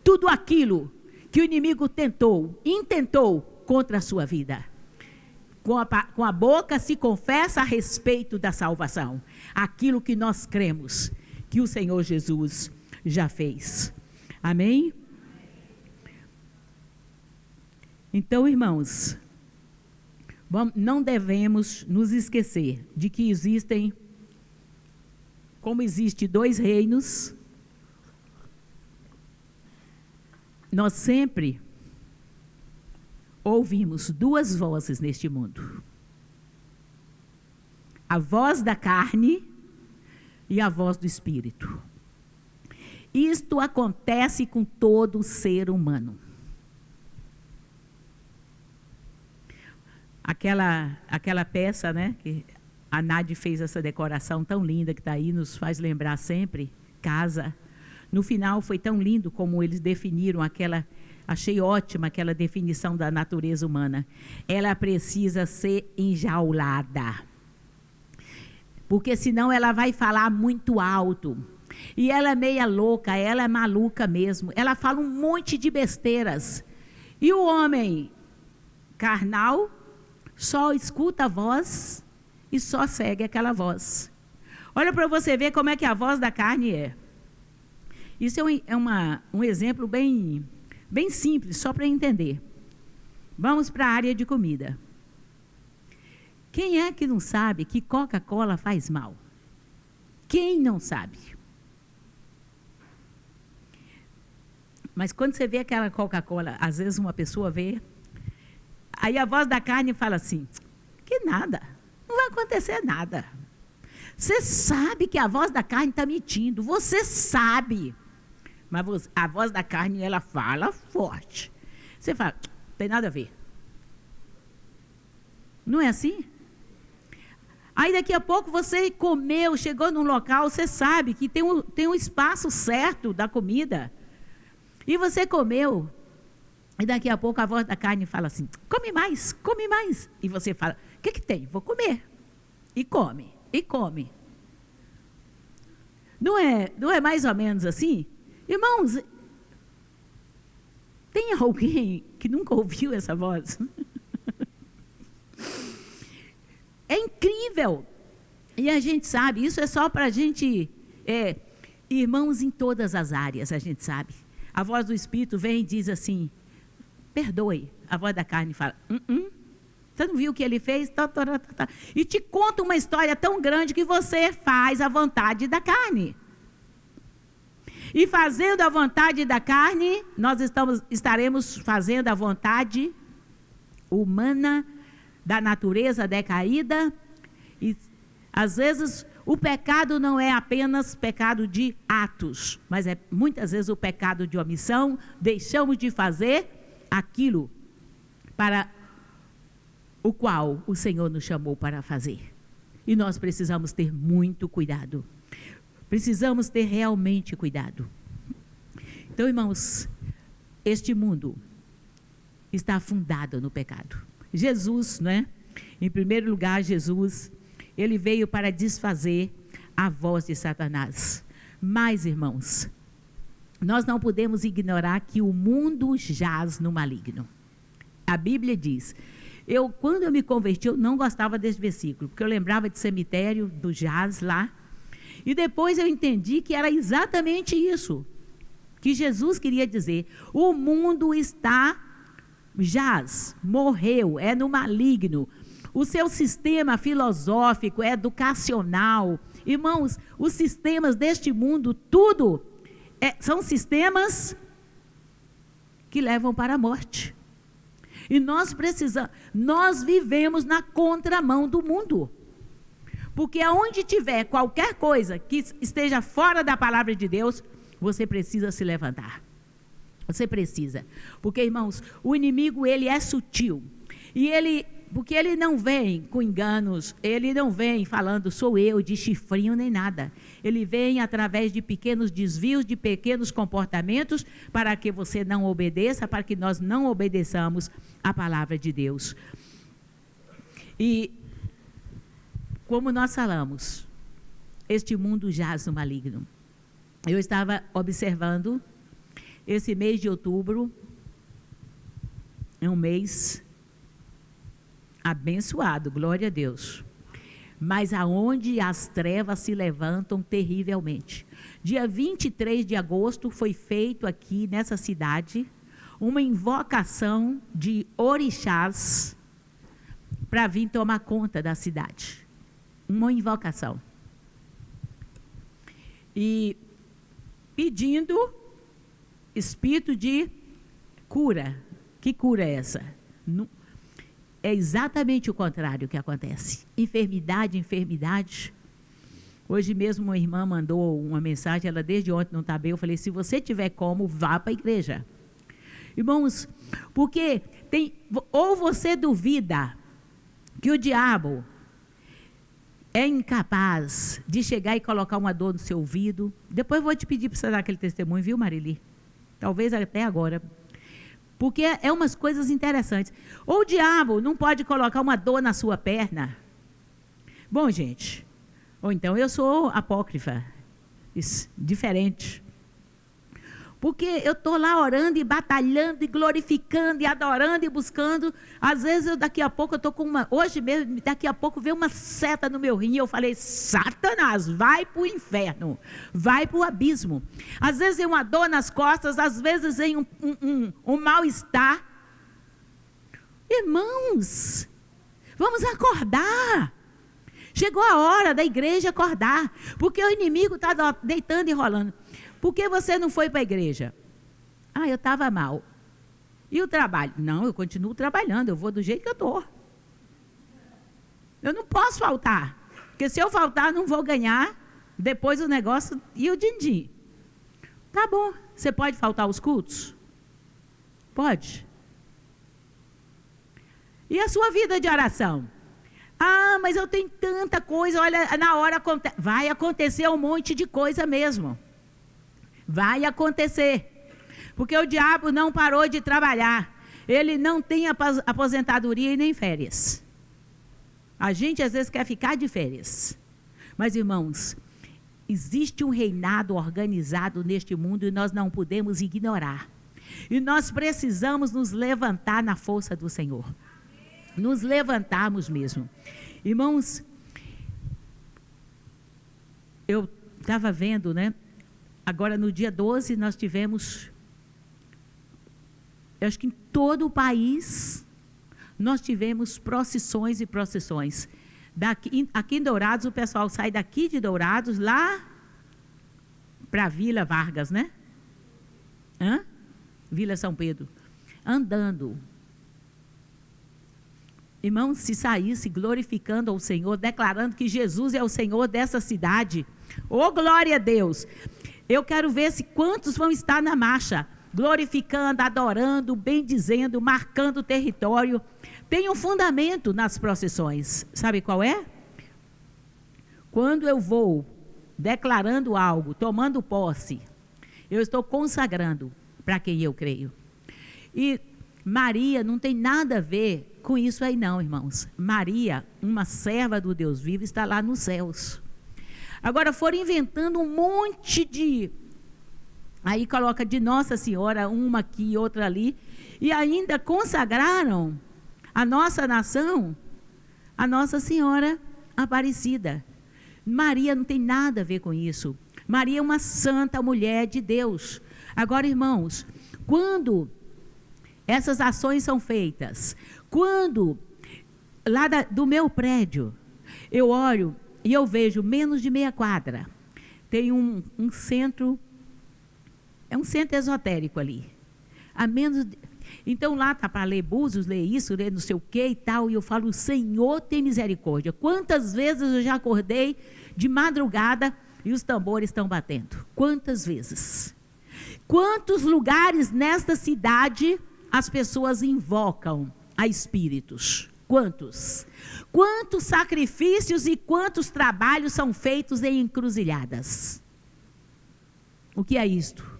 tudo aquilo que o inimigo intentou contra a sua vida. Com a boca se confessa a respeito da salvação, aquilo que nós cremos que o Senhor Jesus já fez. Amém? Então, irmãos, não devemos nos esquecer de que como existe dois reinos, nós sempre ouvimos duas vozes neste mundo. A voz da carne e a voz do Espírito. Isto acontece com todo ser humano. Aquela peça, né, que a Nádia fez essa decoração tão linda que está aí, nos faz lembrar sempre, casa. No final foi tão lindo como eles definiram achei ótima aquela definição da natureza humana. Ela precisa ser enjaulada. Porque senão ela vai falar muito alto. E ela é meia louca, ela é maluca mesmo. Ela fala um monte de besteiras. E o homem carnal só escuta a voz e só segue aquela voz. Olha para você ver como é que a voz da carne é. Isso é um exemplo bem simples, só para entender. Vamos para a área de comida. Quem é que não sabe que Coca-Cola faz mal? Quem não sabe? Mas quando você vê aquela Coca-Cola, às vezes uma pessoa vê, aí a voz da carne fala assim, que nada, não vai acontecer nada. Você sabe que a voz da carne está mentindo, você sabe. Mas a voz da carne, ela fala forte. Você fala, não tem nada a ver. Não é assim? Aí daqui a pouco você comeu, chegou num local, você sabe que tem um espaço certo da comida. E você comeu. E daqui a pouco a voz da carne fala assim, come mais, come mais. E você fala, o que tem? Vou comer. E come, e come. Não é mais ou menos assim? Irmãos, tem alguém que nunca ouviu essa voz? É incrível. E a gente sabe, isso é só para a gente, irmãos em todas as áreas, a gente sabe. A voz do Espírito vem e diz assim, perdoe. A voz da carne fala, você não viu o que ele fez? E te conta uma história tão grande que você faz a vontade da carne. E fazendo a vontade da carne, nós estaremos fazendo a vontade humana, da natureza decaída. E às vezes o pecado não é apenas pecado de atos, mas é muitas vezes o pecado de omissão. Deixamos de fazer aquilo para o qual o Senhor nos chamou para fazer. E nós precisamos ter muito cuidado. Precisamos ter realmente cuidado. Então, irmãos, este mundo está afundado no pecado. Jesus, não é? Em primeiro lugar, Jesus, ele veio para desfazer a voz de Satanás. Mas, irmãos, nós não podemos ignorar que o mundo jaz no maligno. A Bíblia diz, quando eu me converti, eu não gostava desse versículo, porque eu lembrava de cemitério, do jaz lá, e depois eu entendi que era exatamente isso que Jesus queria dizer. O mundo jaz, morreu, é no maligno. O seu sistema filosófico, educacional, irmãos, os sistemas deste mundo, tudo são sistemas que levam para a morte. E nós vivemos na contramão do mundo. Porque aonde tiver qualquer coisa que esteja fora da palavra de Deus, você precisa se levantar. Você precisa. Porque, irmãos, o inimigo, ele é sutil. Porque ele não vem com enganos, ele não vem falando, sou eu, de chifrinho nem nada. Ele vem através de pequenos desvios, de pequenos comportamentos, para que você não obedeça, para que nós não obedeçamos a palavra de Deus. E, como nós falamos, este mundo jaz no maligno. Eu estava observando, esse mês de outubro, é um mês abençoado, glória a Deus. Mas aonde as trevas se levantam terrivelmente. Dia 23 de agosto foi feito aqui nessa cidade uma invocação de orixás para vir tomar conta da cidade. Uma invocação. E pedindo espírito de cura. Que cura é essa? É exatamente o contrário que acontece. Enfermidade. Hoje mesmo uma irmã mandou uma mensagem, ela desde ontem não está bem, eu falei, se você tiver como, vá para a igreja. Irmãos, porque ou você duvida que o diabo é incapaz de chegar e colocar uma dor no seu ouvido. Depois eu vou te pedir para você dar aquele testemunho, viu, Marili? Talvez até agora. Porque é umas coisas interessantes. Ou o diabo não pode colocar uma dor na sua perna. Bom, gente, ou então eu sou apócrifa, diferente. Porque eu estou lá orando e batalhando e glorificando e adorando e buscando. Às vezes, daqui a pouco, eu estou com hoje mesmo, daqui a pouco veio uma seta no meu rim. Eu falei, Satanás, vai para o inferno, vai para o abismo. Às vezes vem uma dor nas costas, às vezes vem um mal-estar. Irmãos, vamos acordar. Chegou a hora da igreja acordar, porque o inimigo está deitando e rolando. Por que você não foi para a igreja? Eu estava mal. E o trabalho? Não, eu continuo trabalhando, eu vou do jeito que eu estou. Eu não posso faltar, porque se eu faltar, não vou ganhar depois o negócio e o din-din. Tá bom, você pode faltar aos cultos? Pode. E a sua vida de oração? Mas eu tenho tanta coisa, olha, na hora vai acontecer um monte de coisa mesmo. Vai acontecer, porque o diabo não parou de trabalhar, ele não tem aposentadoria e nem férias. A gente às vezes quer ficar de férias, mas irmãos, existe um reinado organizado neste mundo e nós não podemos ignorar. E nós precisamos nos levantar na força do Senhor. Nos levantarmos mesmo. Irmãos, eu estava vendo, né? Agora no dia 12 nós tivemos, eu acho que em todo o país, nós tivemos procissões e procissões. Aqui em Dourados, o pessoal sai daqui de Dourados lá para a Vila Vargas, né? Vila São Pedro. Andando. Irmãos, se saísse glorificando ao Senhor, declarando que Jesus é o Senhor dessa cidade. Oh, glória a Deus! Eu quero ver se quantos vão estar na marcha, glorificando, adorando, bendizendo, marcando o território. Tem um fundamento nas procissões. Sabe qual é? Quando eu vou declarando algo, tomando posse, eu estou consagrando para quem eu creio. E Maria não tem nada a ver com isso aí não, irmãos. Maria, uma serva do Deus vivo, está lá nos céus. Agora foram inventando um monte de... Aí coloca de Nossa Senhora, uma aqui, outra ali. E ainda consagraram a nossa nação, a Nossa Senhora Aparecida. Maria não tem nada a ver com isso. Maria é uma santa mulher de Deus. Agora, irmãos, quando essas ações são feitas, quando lá do meu prédio, eu olho e eu vejo menos de meia quadra, tem um centro, é um centro esotérico ali. Então lá está para ler Búzios, ler isso, ler não sei o que e tal, e eu falo, Senhor tem misericórdia. Quantas vezes eu já acordei de madrugada e os tambores estão batendo? Quantas vezes? Quantos lugares nesta cidade as pessoas invocam a espíritos? Quantos? Quantos sacrifícios e quantos trabalhos são feitos em encruzilhadas? O que é isto?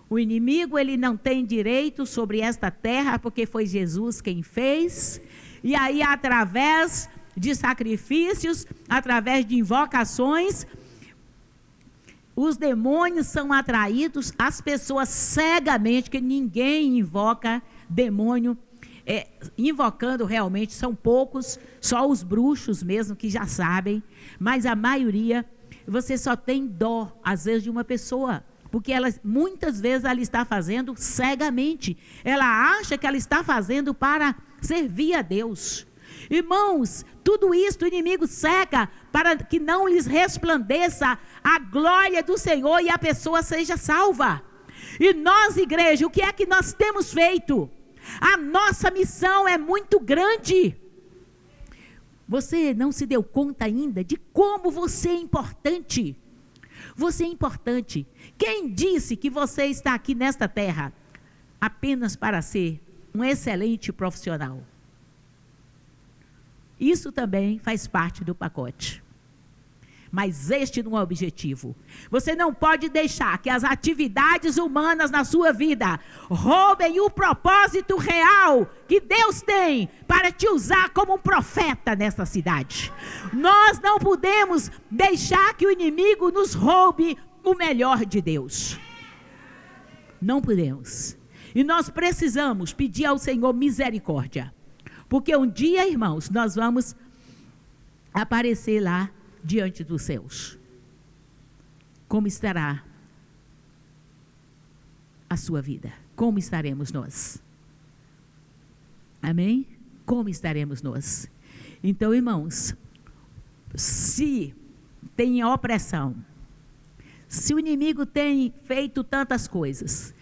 O inimigo, ele não tem direito sobre esta terra, porque foi Jesus quem fez, e aí através de sacrifícios, através de invocações, os demônios são atraídos, as pessoas cegamente, que ninguém invoca demônio, invocando realmente, são poucos, só os bruxos mesmo que já sabem, mas a maioria, você só tem dó, às vezes, de uma pessoa, porque muitas vezes ela está fazendo cegamente, ela acha que ela está fazendo para servir a Deus. Irmãos, tudo isso o inimigo cega para que não lhes resplandeça a glória do Senhor e a pessoa seja salva. E nós, igreja, o que é que nós temos feito? A nossa missão é muito grande. Você não se deu conta ainda de como você é importante? Você é importante. Quem disse que você está aqui nesta terra apenas para ser um excelente profissional? Isso também faz parte do pacote. Mas este não é o objetivo. Você não pode deixar que as atividades humanas na sua vida roubem o propósito real que Deus tem para te usar como um profeta nessa cidade. Nós não podemos deixar que o inimigo nos roube o melhor de Deus. Não podemos. E nós precisamos pedir ao Senhor misericórdia. Porque um dia, irmãos, nós vamos aparecer lá diante dos céus. Como estará a sua vida? Como estaremos nós? Amém? Como estaremos nós? Então, irmãos, se tem opressão, se o inimigo tem feito tantas coisas,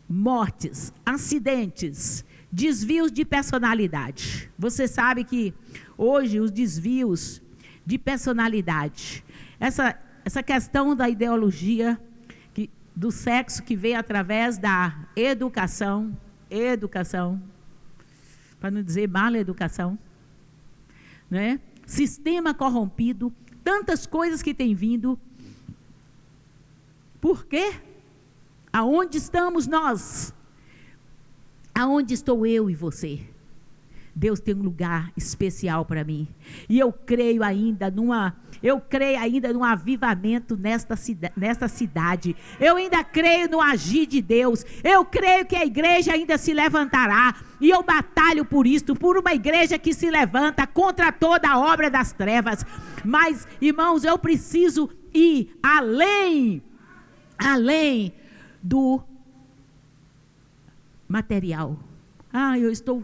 mortes, acidentes, desvios de personalidade. Você sabe que hoje os desvios de personalidade, essa questão da ideologia do sexo que veio através da educação, para não dizer mala educação, né? Sistema corrompido, tantas coisas que têm vindo. Por quê? Aonde estamos nós? Aonde estou eu e você? Deus tem um lugar especial para mim. E eu creio ainda num avivamento nesta cidade. Eu ainda creio no agir de Deus. Eu creio que a igreja ainda se levantará. E eu batalho por isso, por uma igreja que se levanta contra toda a obra das trevas. Mas, irmãos, eu preciso ir além do material. Eu estou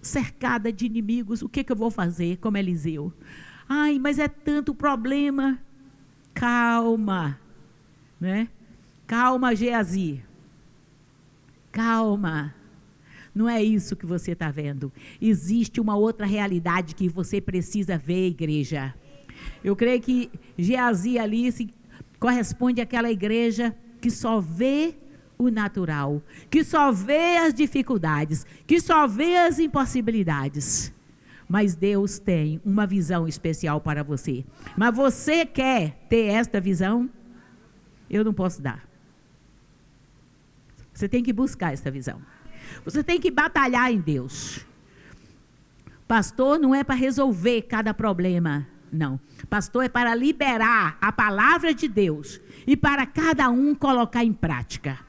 cercada de inimigos, o que eu vou fazer como Eliseu? Mas é tanto problema. Calma, né? Calma, Geazi. Calma. Não é isso que você está vendo. Existe uma outra realidade que você precisa ver, igreja. Eu creio que Geazi ali corresponde àquela igreja que só vê o natural, que só vê as dificuldades, que só vê as impossibilidades. Mas Deus tem uma visão especial para você. Mas você quer ter esta visão? Eu não posso dar. Você tem que buscar esta visão. Você tem que batalhar em Deus. Pastor não é para resolver cada problema, não. Pastor é para liberar a palavra de Deus e para cada um colocar em prática.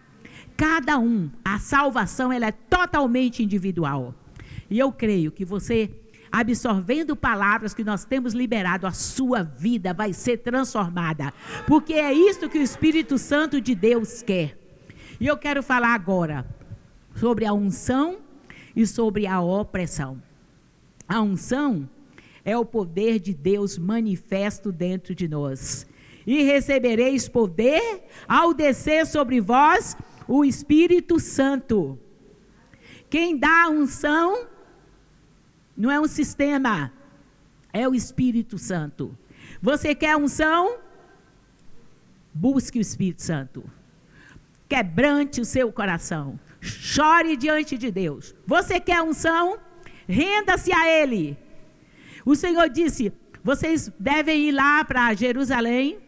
Cada um, a salvação ela é totalmente individual. E eu creio que você, absorvendo palavras que nós temos liberado, a sua vida vai ser transformada. Porque é isso que o Espírito Santo de Deus quer. E eu quero falar agora sobre a unção e sobre a opressão. A unção é o poder de Deus manifesto dentro de nós. E recebereis poder ao descer sobre vós o Espírito Santo. Quem dá a unção não é um sistema, é o Espírito Santo. Você quer unção? Busque o Espírito Santo. Quebrante o seu coração. Chore diante de Deus. Você quer unção? Renda-se a Ele. O Senhor disse, vocês devem ir lá para Jerusalém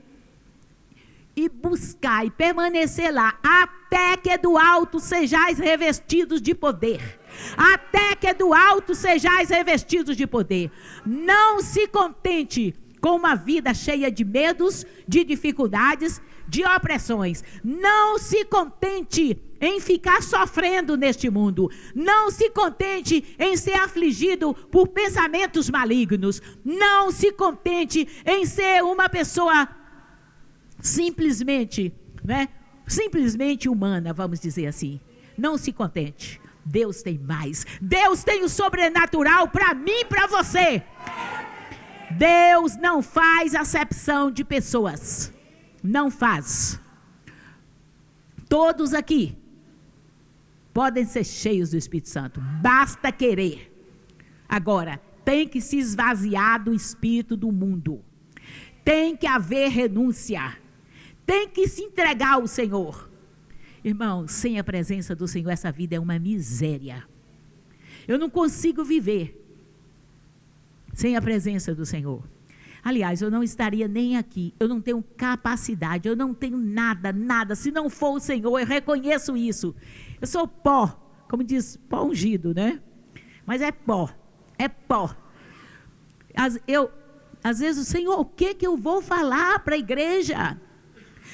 e buscar e permanecer lá, até que do alto sejais revestidos de poder. Até que do alto sejais revestidos de poder. Não se contente com uma vida cheia de medos, de dificuldades, de opressões. Não se contente em ficar sofrendo neste mundo. Não se contente em ser afligido por pensamentos malignos. Não se contente em ser uma pessoa simplesmente humana, vamos dizer assim. Não se contente. Deus tem mais. Deus tem o sobrenatural para mim e para você. Deus não faz acepção de pessoas. Não faz. Todos aqui podem ser cheios do Espírito Santo. Basta querer. Agora, tem que se esvaziar do espírito do mundo. Tem que haver renúncia. Tem que se entregar ao Senhor. Irmão, sem a presença do Senhor, essa vida é uma miséria. Eu não consigo viver sem a presença do Senhor. Aliás, eu não estaria nem aqui. Eu não tenho capacidade, eu não tenho nada. Se não for o Senhor, eu reconheço isso. Eu sou pó, como diz, pó ungido, né? Mas é pó. Às vezes, o Senhor, o que eu vou falar para a igreja?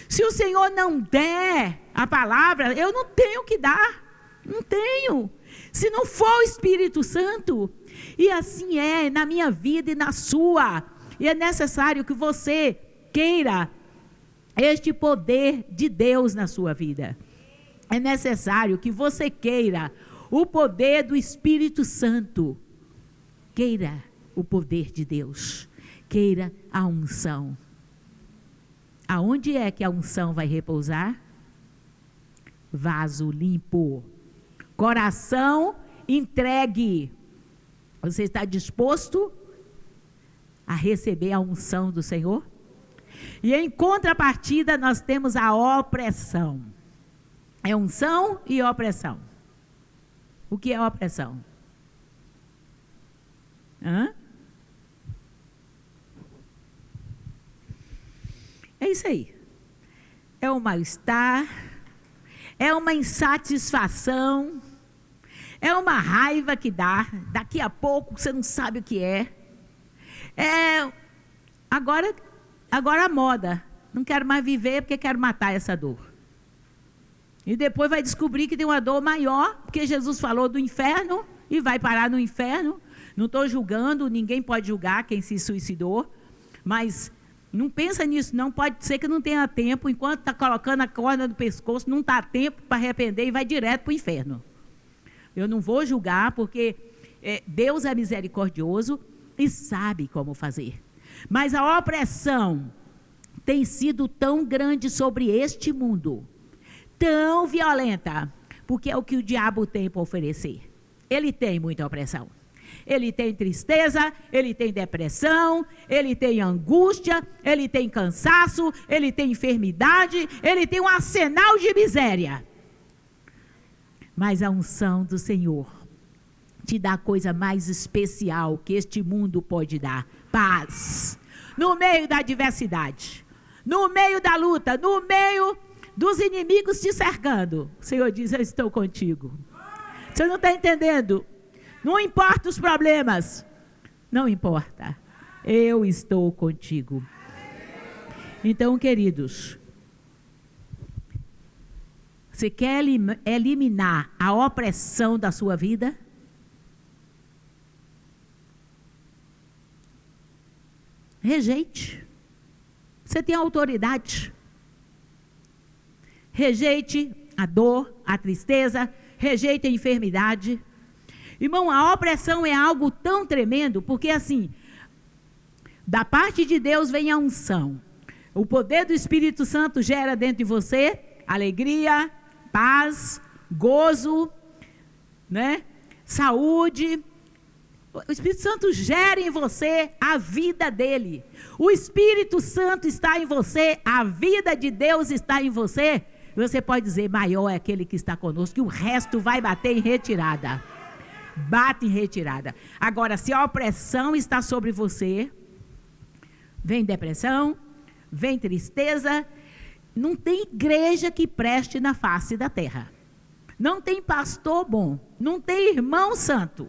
Se o Senhor não der a palavra, eu não tenho que dar. Não tenho. Se não for o Espírito Santo. E assim é na minha vida e na sua. E é necessário que você queira este poder de Deus na sua vida. É necessário que você queira o poder do Espírito Santo. Queira o poder de Deus. Queira a unção. Aonde é que a unção vai repousar? Vaso limpo. Coração entregue. Você está disposto a receber a unção do Senhor? E em contrapartida nós temos a opressão. É unção e opressão. O que é opressão? É isso aí. É um mal-estar, é uma insatisfação, É uma raiva que dá, daqui a pouco você não sabe o que é. Agora a moda, não quero mais viver porque quero matar essa dor. E depois vai descobrir que tem uma dor maior, porque Jesus falou do inferno e vai parar no inferno. Não estou julgando, ninguém pode julgar quem se suicidou, mas não pensa nisso, não. Pode ser que não tenha tempo, enquanto está colocando a corda no pescoço, não está tempo para arrepender e vai direto para o inferno. Eu não vou julgar, porque Deus é misericordioso e sabe como fazer. Mas a opressão tem sido tão grande sobre este mundo, tão violenta, porque é o que o diabo tem para oferecer. Ele tem muita opressão. Ele tem tristeza, ele tem depressão, ele tem angústia, ele tem cansaço, ele tem enfermidade, ele tem um arsenal de miséria. Mas a unção do Senhor te dá a coisa mais especial que este mundo pode dar: paz. No meio da adversidade, no meio da luta, no meio dos inimigos te cercando, o Senhor diz: eu estou contigo. Você não está entendendo? Não importa os problemas, não importa, eu estou contigo. Então, queridos, você quer eliminar a opressão da sua vida? Rejeite. Você tem autoridade. Rejeite a dor, a tristeza, rejeite a enfermidade. Irmão, a opressão é algo tão tremendo, porque assim, da parte de Deus vem a unção. O poder do Espírito Santo gera dentro de você alegria, paz, gozo, né? Saúde. O Espírito Santo gera em você a vida dele. O Espírito Santo está em você, a vida de Deus está em você. Você pode dizer: maior é aquele que está conosco, que o resto vai bater em retirada. Bate em retirada. Agora, se a opressão está sobre você, vem depressão, vem tristeza, não tem igreja que preste na face da terra. Não tem pastor bom, não tem irmão santo.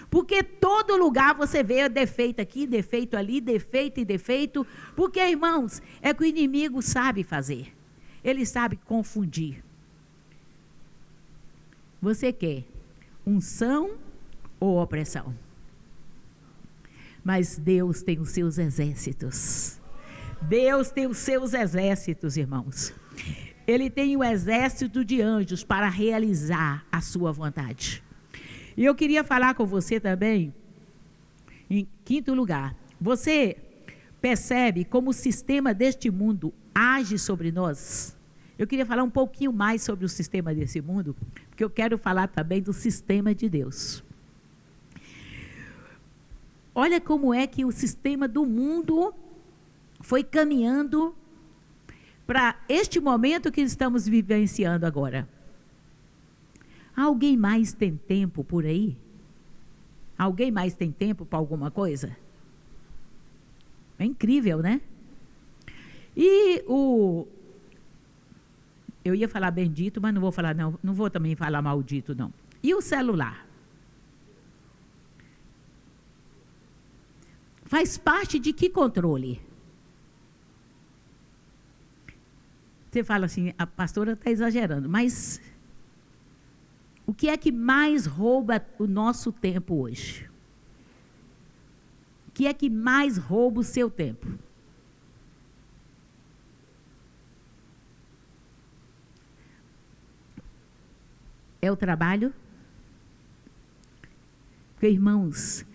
Porque todo lugar você vê defeito aqui, defeito ali, defeito e defeito. Porque, irmãos, é que o inimigo sabe fazer. Ele sabe confundir. Você quer unção ou opressão? Mas Deus tem os seus exércitos. Deus tem os seus exércitos, irmãos. Ele tem o exército de anjos para realizar a sua vontade. E eu queria falar com você também, em quinto lugar, você percebe como o sistema deste mundo age sobre nós? Eu queria falar um pouquinho mais sobre o sistema desse mundo, porque eu quero falar também do sistema de Deus. Olha como é que o sistema do mundo foi caminhando para este momento que estamos vivenciando agora. Alguém mais tem tempo por aí? Alguém mais tem tempo para alguma coisa? É incrível, né? E eu ia falar bendito, mas não vou falar, não vou também falar maldito, não. E o celular? Faz parte de que controle? Você fala assim: a pastora está exagerando, mas o que é que mais rouba o nosso tempo hoje? O que é que mais rouba o seu tempo? É o trabalho? Porque, irmãos,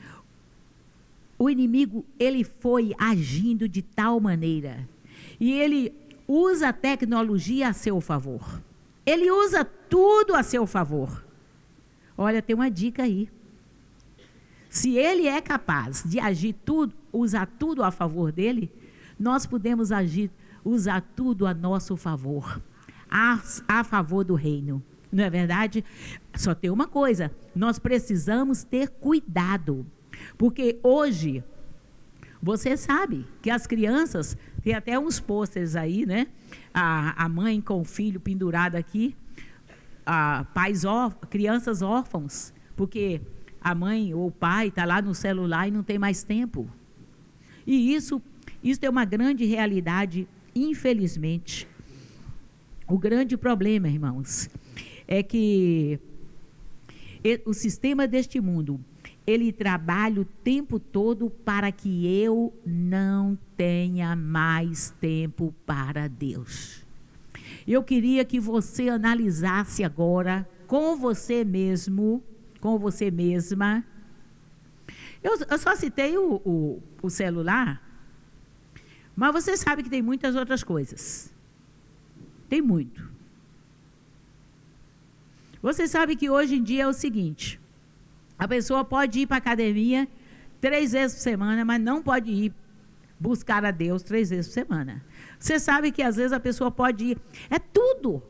o inimigo, ele foi agindo de tal maneira, e ele usa a tecnologia a seu favor. Ele usa tudo a seu favor. Olha, tem uma dica aí. Se ele é capaz de agir tudo, usar tudo a favor dele, nós podemos usar tudo a nosso favor, a favor do reino. Não é verdade? Só tem uma coisa: nós precisamos ter cuidado, porque hoje você sabe que as crianças, tem até uns pôsteres aí, né? A mãe com o filho pendurado aqui. crianças órfãos, porque a mãe ou o pai está lá no celular e não tem mais tempo. E isso é uma grande realidade, infelizmente. O grande problema, irmãos, é que o sistema deste mundo, ele trabalha o tempo todo para que eu não tenha mais tempo para Deus. Eu queria que você analisasse agora com você mesmo, com você mesma. Eu só citei o celular, mas você sabe que tem muitas outras coisas. Tem muito. Você sabe que hoje em dia é o seguinte: a pessoa pode ir para a academia 3 vezes por semana, mas não pode ir buscar a Deus 3 vezes por semana. Você sabe que às vezes a pessoa pode ir, tudo.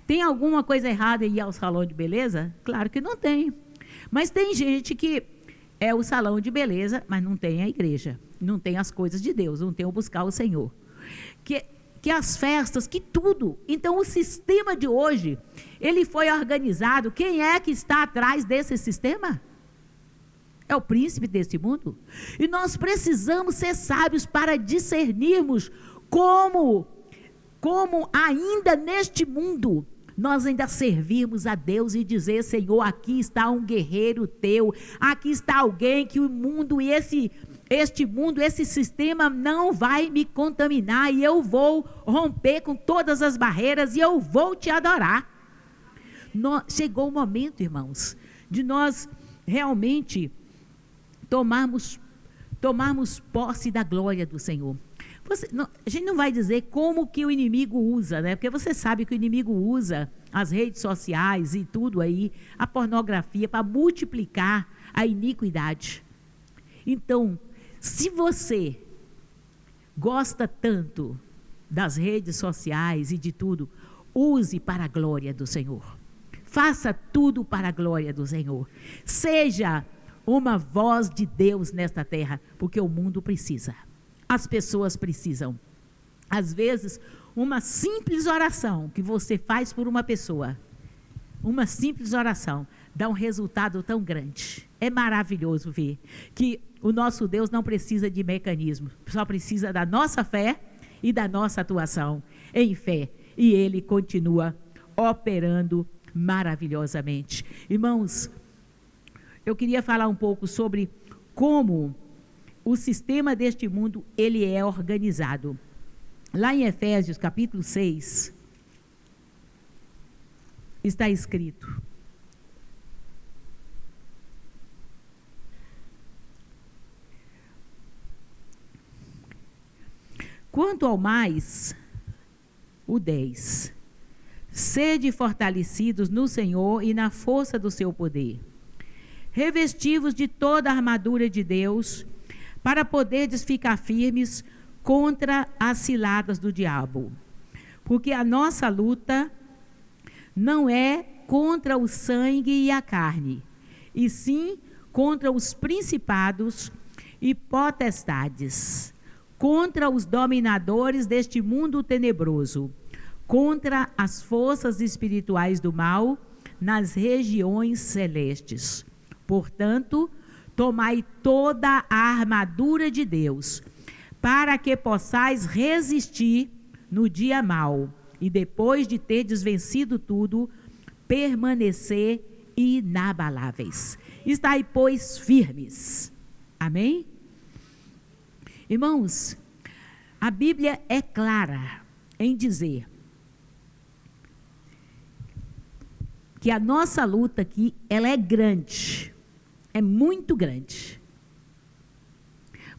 Tem alguma coisa errada em ir ao salão de beleza? Claro que não tem. Mas tem gente que é o salão de beleza, mas não tem a igreja, não tem as coisas de Deus, não tem o buscar o Senhor. Que as festas, que tudo. Então o sistema de hoje, ele foi organizado. Quem é que está atrás desse sistema? É o príncipe deste mundo. E nós precisamos ser sábios para discernirmos como ainda neste mundo, nós ainda servirmos a Deus e dizer: Senhor, aqui está um guerreiro teu, aqui está alguém que o mundo e este mundo, esse sistema não vai me contaminar, e eu vou romper com todas as barreiras e eu vou te adorar. Chegou o momento, irmãos, de nós realmente tomarmos posse da glória do Senhor. A gente não vai dizer como que o inimigo usa, né? Porque você sabe que o inimigo usa as redes sociais e tudo aí, a pornografia, para multiplicar a iniquidade. Então, se você gosta tanto das redes sociais e de tudo, use para a glória do Senhor. Faça tudo para a glória do Senhor. Seja uma voz de Deus nesta terra, porque o mundo precisa. As pessoas precisam. Às vezes, uma simples oração que você faz por uma pessoa, uma simples oração, dá um resultado tão grande. É maravilhoso ver que o nosso Deus não precisa de mecanismo, só precisa da nossa fé e da nossa atuação em fé. E Ele continua operando maravilhosamente. Irmãos, eu queria falar um pouco sobre como o sistema deste mundo, ele é organizado. Lá em Efésios, capítulo 6, está escrito: quanto ao mais, o 10, sede fortalecidos no Senhor e na força do seu poder, revestivos de toda a armadura de Deus, para poderdes ficar firmes contra as ciladas do diabo. Porque a nossa luta não é contra o sangue e a carne, e sim contra os principados e potestades, contra os dominadores deste mundo tenebroso, contra as forças espirituais do mal nas regiões celestes. Portanto, tomai toda a armadura de Deus, para que possais resistir no dia mau, e depois de terdes vencido tudo, permanecer inabaláveis. Estai, pois, firmes. Amém? Irmãos, a Bíblia é clara em dizer que a nossa luta aqui, ela é grande. É muito grande.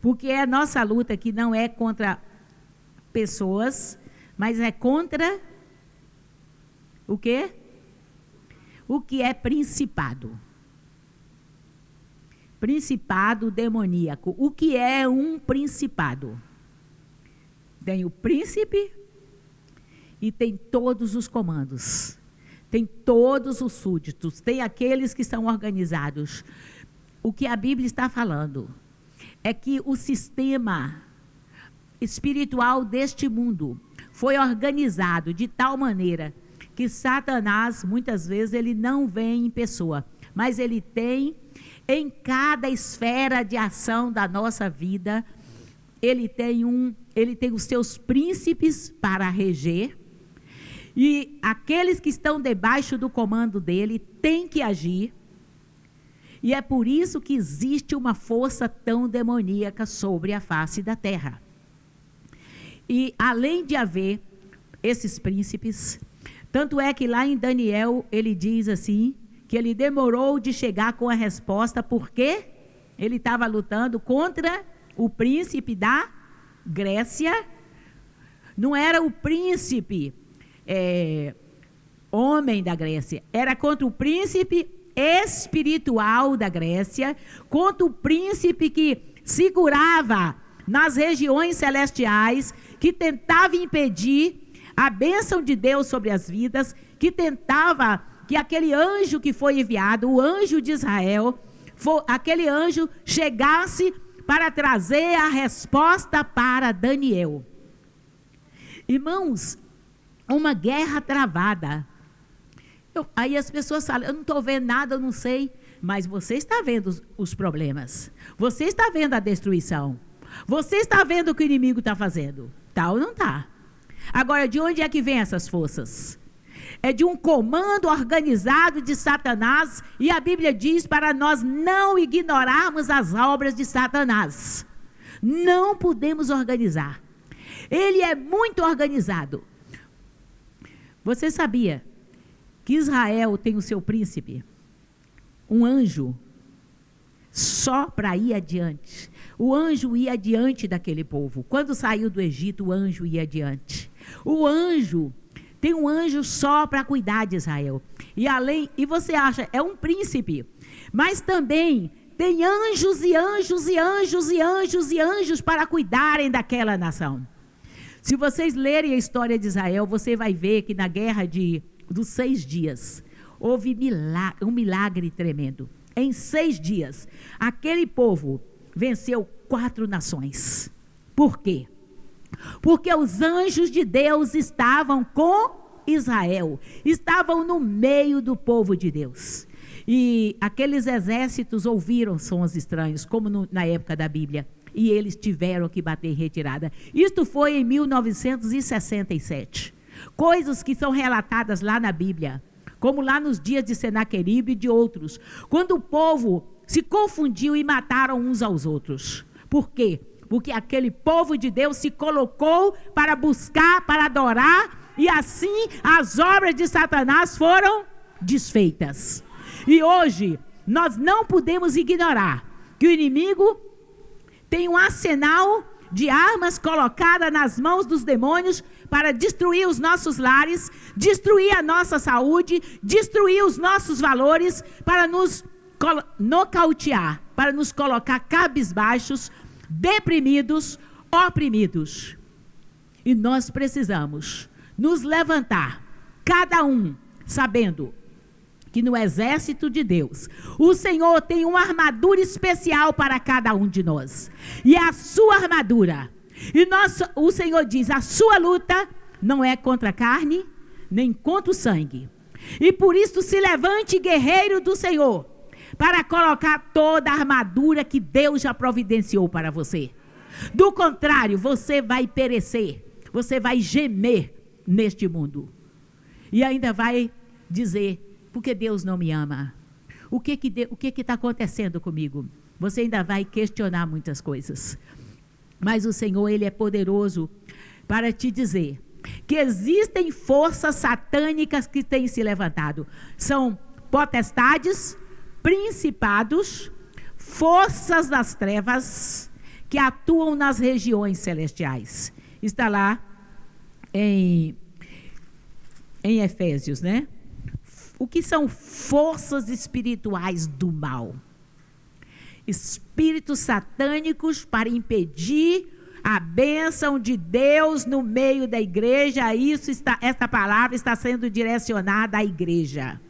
Porque a nossa luta aqui não é contra pessoas, mas é contra o quê? O que é principado. Principado demoníaco. O que é um principado? Tem o príncipe e tem todos os comandos. Tem todos os súditos, tem aqueles que são organizados. O que a Bíblia está falando é que o sistema espiritual deste mundo foi organizado de tal maneira que Satanás, muitas vezes, ele não vem em pessoa, mas ele tem em cada esfera de ação da nossa vida, ele tem os seus príncipes para reger, e aqueles que estão debaixo do comando dele têm que agir, e é por isso que existe uma força tão demoníaca sobre a face da terra. E além de haver esses príncipes, tanto é que lá em Daniel ele diz assim, que ele demorou de chegar com a resposta, porque ele estava lutando contra o príncipe da Grécia. Não era o príncipe homem da Grécia, era contra o príncipe espiritual da Grécia, contra o príncipe que segurava nas regiões celestiais, que tentava impedir a bênção de Deus sobre as vidas, que tentava que aquele anjo que foi enviado, o anjo de Israel, aquele anjo chegasse para trazer a resposta para Daniel. Irmãos, uma guerra travada. Aí as pessoas falam, eu não estou vendo nada, eu não sei, mas você está vendo os problemas, você está vendo a destruição, você está vendo o que o inimigo está fazendo, tá ou não está? Agora, de onde é que vem essas forças? É de um comando organizado de Satanás, e a Bíblia diz para nós não ignorarmos as obras de Satanás. Não podemos organizar. Ele é muito organizado. Você sabia que Israel tem o seu príncipe, um anjo, só para ir adiante? O anjo ia adiante daquele povo. Quando saiu do Egito, o anjo ia adiante. O anjo, tem um anjo só para cuidar de Israel. E você acha, é um príncipe, mas também tem anjos e anjos e anjos e anjos e anjos para cuidarem daquela nação. Se vocês lerem a história de Israel, você vai ver que na guerra dos 6 dias, houve um milagre tremendo. Em 6 dias, aquele povo venceu 4 nações. Por quê? Porque os anjos de Deus estavam com Israel, estavam no meio do povo de Deus. E aqueles exércitos ouviram sons estranhos, como na época da Bíblia, e eles tiveram que bater em retirada. Isto foi em 1967. Coisas que são relatadas lá na Bíblia, como lá nos dias de Senaqueribe e de outros, quando o povo se confundiu e mataram uns aos outros. Por quê? Porque aquele povo de Deus se colocou para buscar, para adorar, e assim as obras de Satanás foram desfeitas. E hoje nós não podemos ignorar que o inimigo tem um arsenal de armas colocada nas mãos dos demônios para destruir os nossos lares, destruir a nossa saúde, destruir os nossos valores, para nos nocautear, para nos colocar cabisbaixos, deprimidos, oprimidos. E nós precisamos nos levantar, cada um sabendo que no exército de Deus, o Senhor tem uma armadura especial para cada um de nós. E a sua armadura, o Senhor diz, a sua luta não é contra a carne, nem contra o sangue. E por isso se levante, guerreiro do Senhor, para colocar toda a armadura que Deus já providenciou para você. Do contrário, você vai perecer, você vai gemer neste mundo. E ainda vai dizer, porque Deus não me ama. O que está acontecendo comigo? Você ainda vai questionar muitas coisas. Mas o Senhor, Ele é poderoso para te dizer que existem forças satânicas que têm se levantado. São potestades, principados, forças das trevas que atuam nas regiões celestiais. Está lá em Efésios, né? O que são forças espirituais do mal? Espíritos satânicos para impedir a bênção de Deus no meio da igreja. Esta palavra está sendo direcionada à igreja.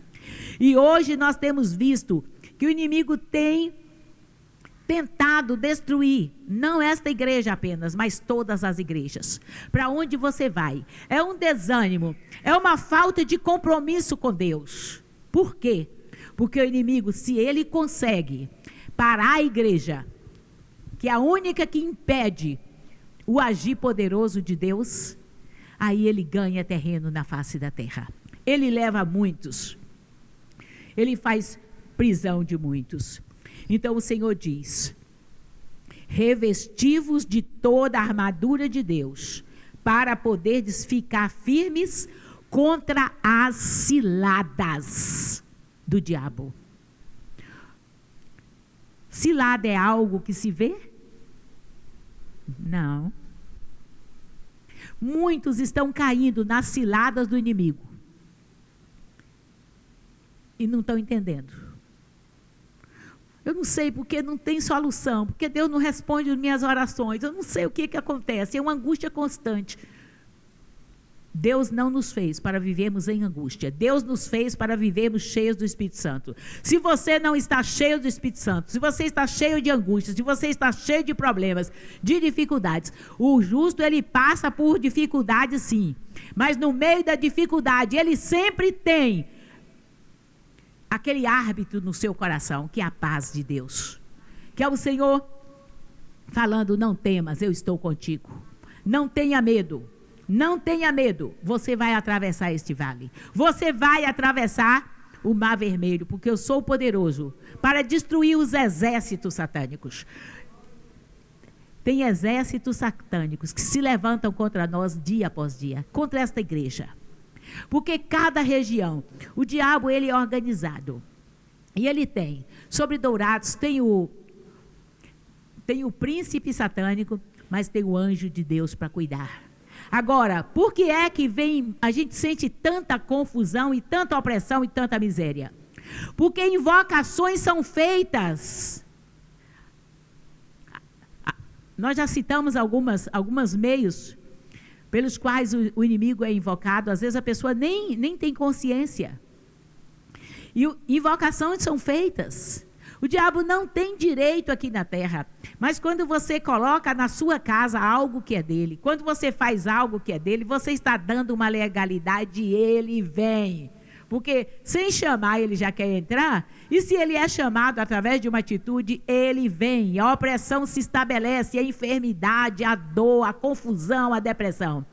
E hoje nós temos visto que o inimigo tem tentado destruir, não esta igreja apenas, mas todas as igrejas. Para onde você vai? É um desânimo, é uma falta de compromisso com Deus. Por quê? Porque o inimigo, se ele consegue parar a igreja, que é a única que impede o agir poderoso de Deus, aí ele ganha terreno na face da terra. Ele leva muitos, ele faz prisão de muitos. Então o Senhor diz: revesti-vos de toda a armadura de Deus, para poderdes ficar firmes contra as ciladas do diabo. Cilada é algo que se vê? Não. Muitos estão caindo nas ciladas do inimigo e não estão entendendo. Eu não sei porque não tem solução, porque Deus não responde as minhas orações, eu não sei o que acontece, é uma angústia constante. Deus não nos fez para vivermos em angústia. Deus nos fez para vivermos cheios do Espírito Santo. Se você não está cheio do Espírito Santo, se você está cheio de angústia, se você está cheio de problemas, de dificuldades, o justo, ele passa por dificuldades sim, mas no meio da dificuldade, ele sempre tem aquele árbitro no seu coração, que é a paz de Deus, que é o Senhor falando: não temas, eu estou contigo, não tenha medo. Não tenha medo, você vai atravessar este vale. Você vai atravessar o mar vermelho, porque eu sou poderoso para destruir os exércitos satânicos. Tem exércitos satânicos que se levantam contra nós dia após dia, contra esta igreja. Porque cada região, o diabo, ele é organizado. E ele tem, sobre Dourados, tem o príncipe satânico, mas tem o anjo de Deus para cuidar. Agora, por que é que a gente sente tanta confusão e tanta opressão e tanta miséria? Porque invocações são feitas. Nós já citamos alguns meios pelos quais o inimigo é invocado. Às vezes a pessoa nem tem consciência. E invocações são feitas. O diabo não tem direito aqui na terra, mas quando você coloca na sua casa algo que é dele, quando você faz algo que é dele, você está dando uma legalidade e ele vem. Porque sem chamar ele já quer entrar, e se ele é chamado através de uma atitude, ele vem. A opressão se estabelece, a enfermidade, a dor, a confusão, a depressão.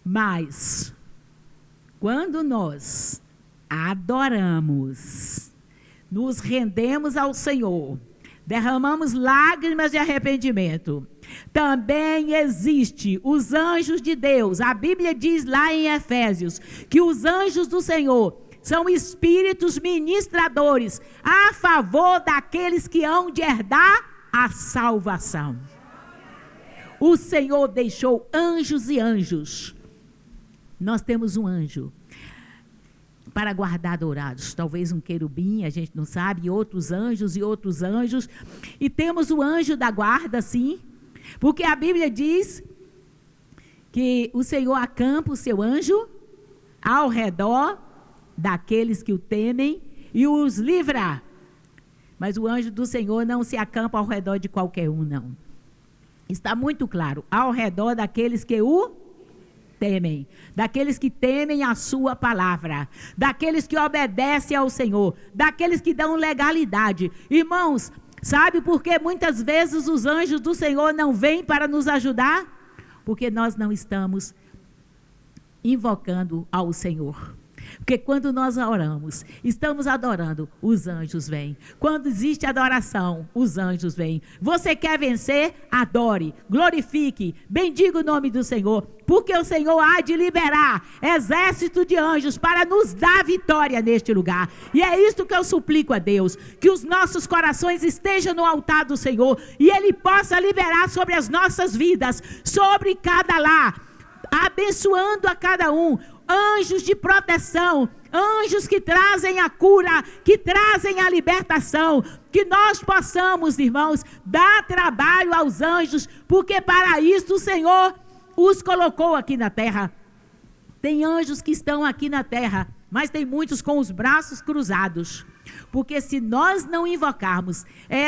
Mas, quando nós adoramos, nos rendemos ao Senhor, derramamos lágrimas de arrependimento, também existe os anjos de Deus. A Bíblia diz lá em Efésios que os anjos do Senhor são espíritos ministradores a favor daqueles que hão de herdar a salvação. O Senhor deixou anjos e anjos. Nós temos um anjo para guardar Dourados, talvez um querubim, a gente não sabe, e outros anjos, e temos o anjo da guarda, sim, porque a Bíblia diz que o Senhor acampa o seu anjo ao redor daqueles que o temem e os livra. Mas o anjo do Senhor não se acampa ao redor de qualquer um, não. Está muito claro, ao redor daqueles que o temem, daqueles que temem a sua palavra, daqueles que obedecem ao Senhor, daqueles que dão legalidade. Irmãos, sabe por que muitas vezes os anjos do Senhor não vêm para nos ajudar? Porque nós não estamos invocando ao Senhor. Porque quando nós oramos, estamos adorando, os anjos vêm. Quando existe adoração, os anjos vêm. Você quer vencer? Adore, glorifique, bendiga o nome do Senhor, porque o Senhor há de liberar exército de anjos para nos dar vitória neste lugar. E é isso que eu suplico a Deus, que os nossos corações estejam no altar do Senhor e Ele possa liberar sobre as nossas vidas, sobre cada lar, abençoando a cada um, anjos de proteção, anjos que trazem a cura, que trazem a libertação, que nós possamos, irmãos, dar trabalho aos anjos, porque para isso o Senhor os colocou aqui na terra. Tem anjos que estão aqui na terra mas tem muitos com os braços cruzados. Porque se nós não invocarmos,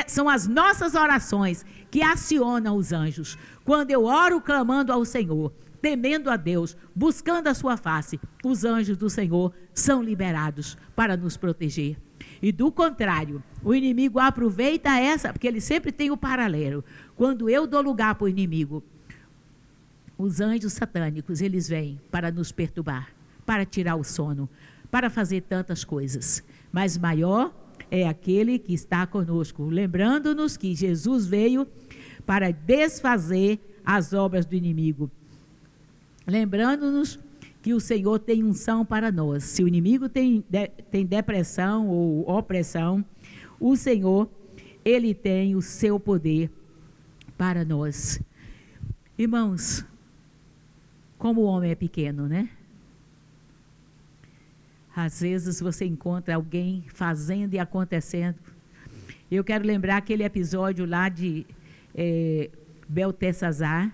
são as nossas orações que acionam os anjos. Quando eu oro clamando ao Senhor, temendo a Deus, buscando a sua face, os anjos do Senhor são liberados para nos proteger. E do contrário, o inimigo aproveita porque ele sempre tem o paralelo. Quando eu dou lugar para o inimigo, os anjos satânicos, eles vêm para nos perturbar, para tirar o sono, para fazer tantas coisas. Mas maior é aquele que está conosco, lembrando-nos que Jesus veio para desfazer as obras do inimigo. Lembrando-nos que o Senhor tem unção para nós. Se o inimigo tem depressão ou opressão, o Senhor, Ele tem o seu poder para nós. Irmãos, como o homem é pequeno, né? Às vezes você encontra alguém fazendo e acontecendo. Eu quero lembrar aquele episódio lá de Beltesazar.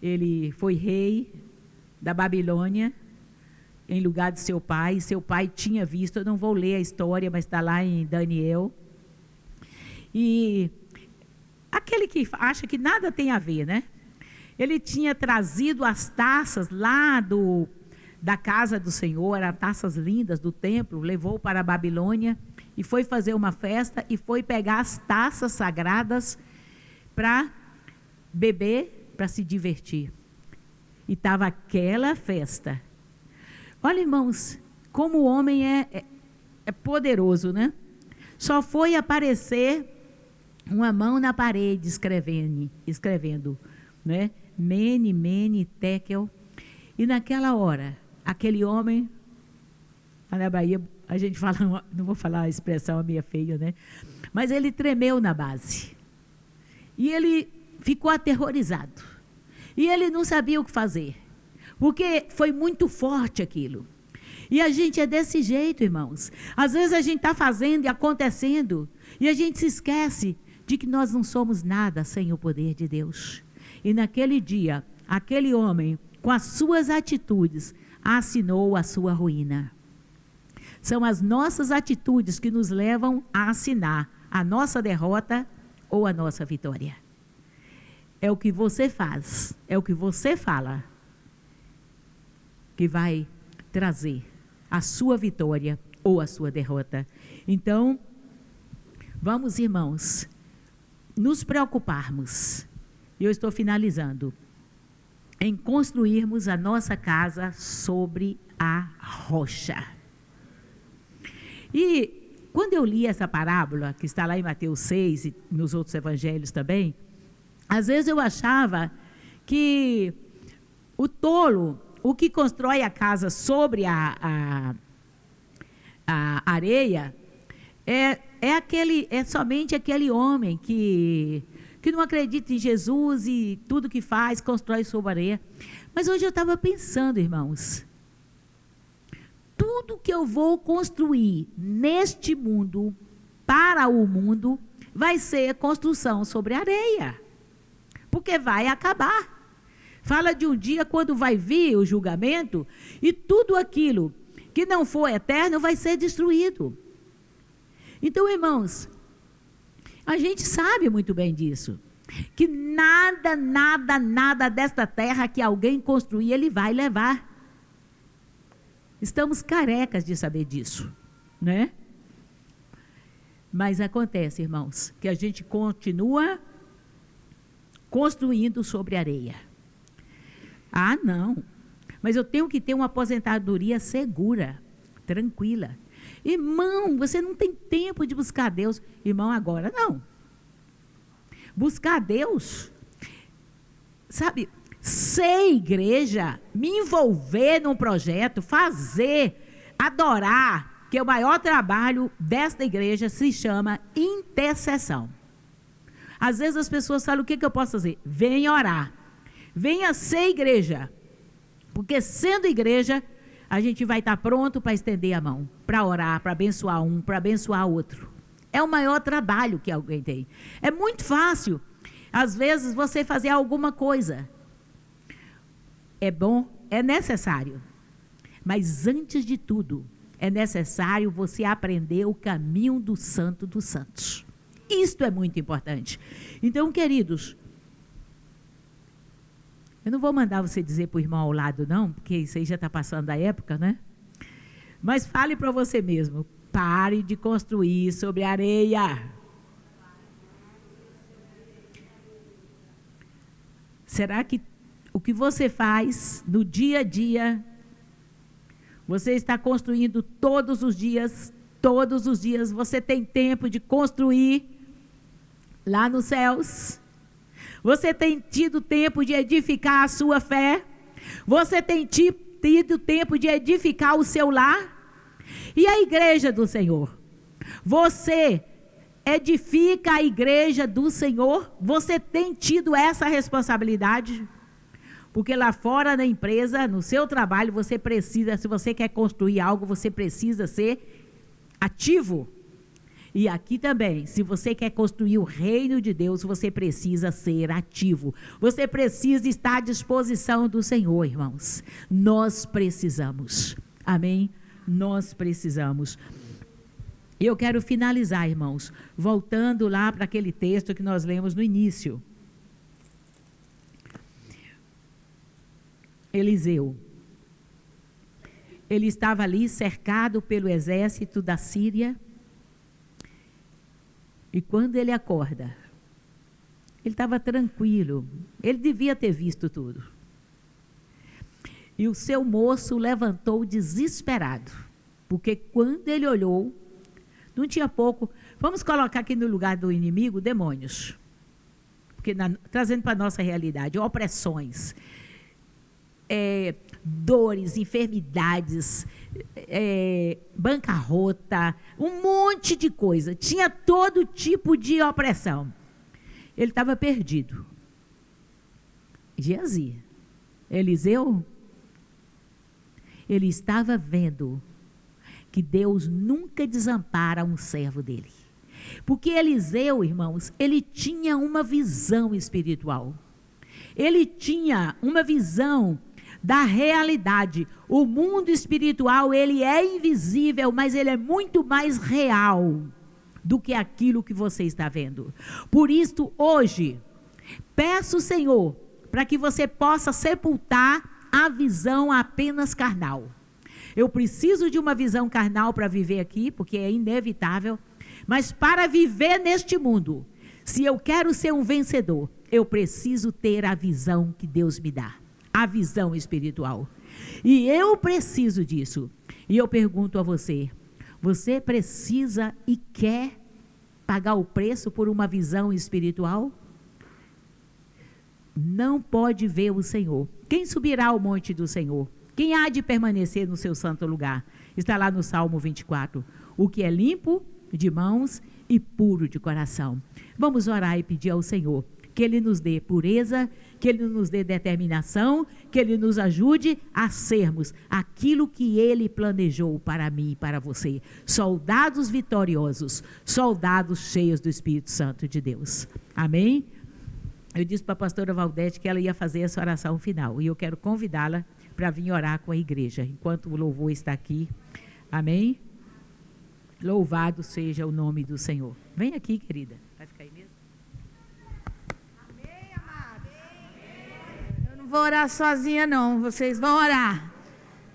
Ele foi rei da Babilônia, em lugar de seu pai. Seu pai tinha visto, eu não vou ler a história, mas está lá em Daniel. E aquele que acha que nada tem a ver, né? Ele tinha trazido as taças lá da casa do Senhor, eram taças lindas do templo, levou para a Babilônia e foi fazer uma festa e foi pegar as taças sagradas para beber, para se divertir. E estava aquela festa. Olha, irmãos, como o homem é poderoso, né? Só foi aparecer uma mão na parede escrevendo, né? Mene, mene, tekel. E naquela hora, aquele homem, lá na Bahia, a gente fala, não vou falar a expressão, a minha feia, né? Mas ele tremeu na base. E ele ficou aterrorizado. E ele não sabia o que fazer. Porque foi muito forte aquilo. E a gente é desse jeito, irmãos. Às vezes a gente está fazendo e acontecendo, e a gente se esquece de que nós não somos nada sem o poder de Deus. E naquele dia, aquele homem, com as suas atitudes, assinou a sua ruína. São as nossas atitudes que nos levam a assinar a nossa derrota ou a nossa vitória. É o que você faz, é o que você fala, que vai trazer a sua vitória ou a sua derrota. Então, vamos, irmãos, nos preocuparmos. Eu estou finalizando. Em construirmos a nossa casa sobre a rocha. E quando eu li essa parábola, que está lá em Mateus 6 e nos outros evangelhos também, às vezes eu achava que o tolo, o que constrói a casa sobre a areia, é somente aquele homem que não acredita em Jesus e tudo que faz, constrói sobre a areia. Mas hoje eu estava pensando, irmãos, tudo que eu vou construir neste mundo, para o mundo, vai ser construção sobre areia. Porque vai acabar. Fala de um dia quando vai vir o julgamento e tudo aquilo que não for eterno vai ser destruído. Então, irmãos, a gente sabe muito bem disso, que nada desta terra que alguém construir, ele vai levar. Estamos carecas de saber disso, né? Mas acontece, irmãos, que a gente continua construindo sobre areia. Ah, não, mas eu tenho que ter uma aposentadoria segura, tranquila. Irmão, você não tem tempo de buscar Deus. Irmão, agora não. Buscar Deus, sabe, ser igreja, me envolver num projeto, fazer, adorar, que o maior trabalho desta igreja se chama intercessão. Às vezes as pessoas falam, o que eu posso fazer? Venha orar, venha ser igreja, porque sendo igreja, a gente vai estar pronto para estender a mão, para orar, para abençoar um, para abençoar outro. É o maior trabalho que alguém tem. É muito fácil, às vezes, você fazer alguma coisa. É bom, é necessário. Mas antes de tudo, é necessário você aprender o caminho do Santo dos Santos. Isto é muito importante. Então, queridos, eu não vou mandar você dizer para o irmão ao lado, não, porque isso aí já está passando da época, né? Mas fale para você mesmo, pare de construir sobre areia. Será que o que você faz no dia a dia, você está construindo todos os dias, você tem tempo de construir lá nos céus? Você tem tido tempo de edificar a sua fé? Você tem tido tempo de edificar o seu lar? E a igreja do Senhor? Você edifica a igreja do Senhor? Você tem tido essa responsabilidade? Porque lá fora na empresa, no seu trabalho, você precisa, se você quer construir algo, você precisa ser ativo. E aqui também, se você quer construir o reino de Deus, você precisa ser ativo. Você precisa estar à disposição do Senhor, irmãos. Nós precisamos. Amém? Nós precisamos. Eu quero finalizar, irmãos, voltando lá para aquele texto que nós lemos no início. Eliseu. Ele estava ali cercado pelo exército da Síria. E quando ele acorda, ele estava tranquilo, ele devia ter visto tudo. E o seu moço levantou desesperado, porque quando ele olhou, não tinha pouco, vamos colocar aqui no lugar do inimigo, demônios, porque trazendo para a nossa realidade, opressões, dores, enfermidades, bancarrota, um monte de coisa. Tinha todo tipo de opressão. Ele estava perdido. Geazi, Eliseu, ele estava vendo que Deus nunca desampara um servo dele. Porque Eliseu, irmãos, ele tinha uma visão espiritual. Ele tinha uma visão da realidade. O mundo espiritual, ele é invisível, mas ele é muito mais real do que aquilo que você está vendo. Por isso, hoje, peço, Senhor, para que você possa sepultar a visão apenas carnal. Eu preciso de uma visão carnal para viver aqui, porque é inevitável, mas para viver neste mundo, se eu quero ser um vencedor, eu preciso ter a visão que Deus me dá. A visão espiritual. E eu preciso disso. E eu pergunto a você, você precisa e quer pagar o preço por uma visão espiritual? Não pode ver o Senhor. Quem subirá ao monte do Senhor? Quem há de permanecer no seu santo lugar? Está lá no Salmo 24. O que é limpo de mãos e puro de coração. Vamos orar e pedir ao Senhor que Ele nos dê pureza, que Ele nos dê determinação, que Ele nos ajude a sermos aquilo que Ele planejou para mim e para você. Soldados vitoriosos, soldados cheios do Espírito Santo de Deus. Amém? Eu disse para a pastora Valdete que ela ia fazer essa oração final, e eu quero convidá-la para vir orar com a igreja, enquanto o louvor está aqui. Amém? Louvado seja o nome do Senhor. Vem aqui, querida. Vai ficar aí mesmo? Vou orar sozinha não, vocês vão orar.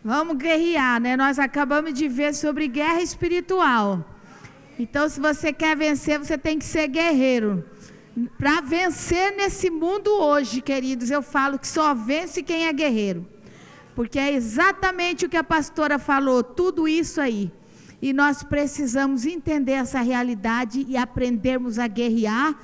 Vamos guerrear, né? Nós acabamos de ver sobre guerra espiritual. Então, se você quer vencer, você tem que ser guerreiro. Para vencer nesse mundo hoje, queridos, eu falo que só vence quem é guerreiro. Porque é exatamente o que a pastora falou, tudo isso aí. E nós precisamos entender essa realidade e aprendermos a guerrear,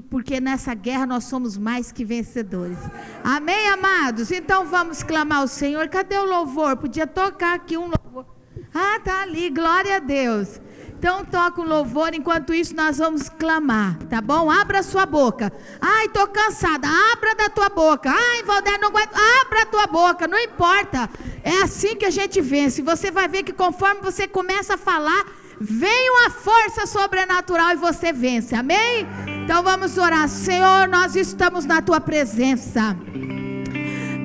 porque nessa guerra nós somos mais que vencedores. Amém, amados? Então vamos clamar ao Senhor. Cadê o louvor? Podia tocar aqui um louvor. Ah, tá ali, glória a Deus. Então toca um louvor, enquanto isso nós vamos clamar, tá bom? Abra a sua boca. Ai, tô cansada, abra da tua boca. Ai, Valder, não aguento, abra a tua boca, não importa. É assim que a gente vence. Você vai ver que conforme você começa a falar, vem uma força sobrenatural e você vence, amém? Então vamos orar. Senhor, nós estamos na tua presença.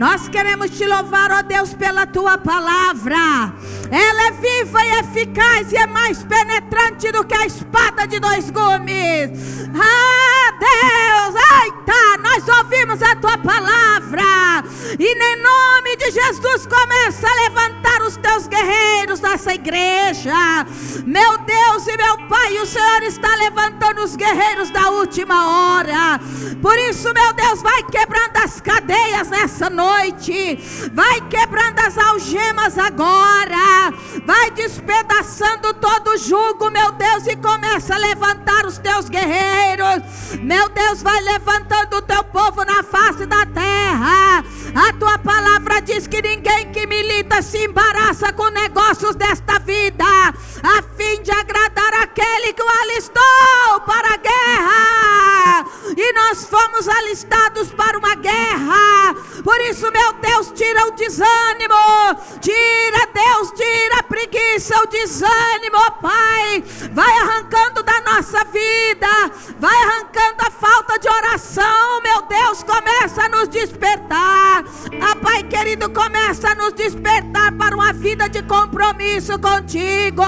Nós queremos te louvar, ó Deus, pela tua palavra. Ela é viva e eficaz e é mais penetrante do que a espada de 2 gumes. Ah, Deus, nós ouvimos a tua palavra e em nome de Jesus começa a levantar os teus guerreiros dessa igreja. Meu Deus e meu Pai, o Senhor está levantando os guerreiros da última hora. Por isso, meu Deus, vai quebrando as cadeias nessa noite, vai quebrando as algemas agora, vai despedaçando todo o jugo, meu Deus, e começa a levantar os teus guerreiros. Meu Deus, vai levantando o teu povo na face da terra. A tua palavra diz que ninguém que milita se embaraça com negócios desta vida, a fim de agradar aquele que o alistou para a guerra. E nós fomos alistados para uma guerra. Por isso, meu Deus, tira o desânimo, tira, Deus, tira a preguiça, o desânimo, ó Pai. Vai arrancando da nossa vida, vai arrancando a falta de oração, meu Deus, começa a nos despertar. Ah, Pai querido, começa a nos despertar para uma vida de compromisso contigo.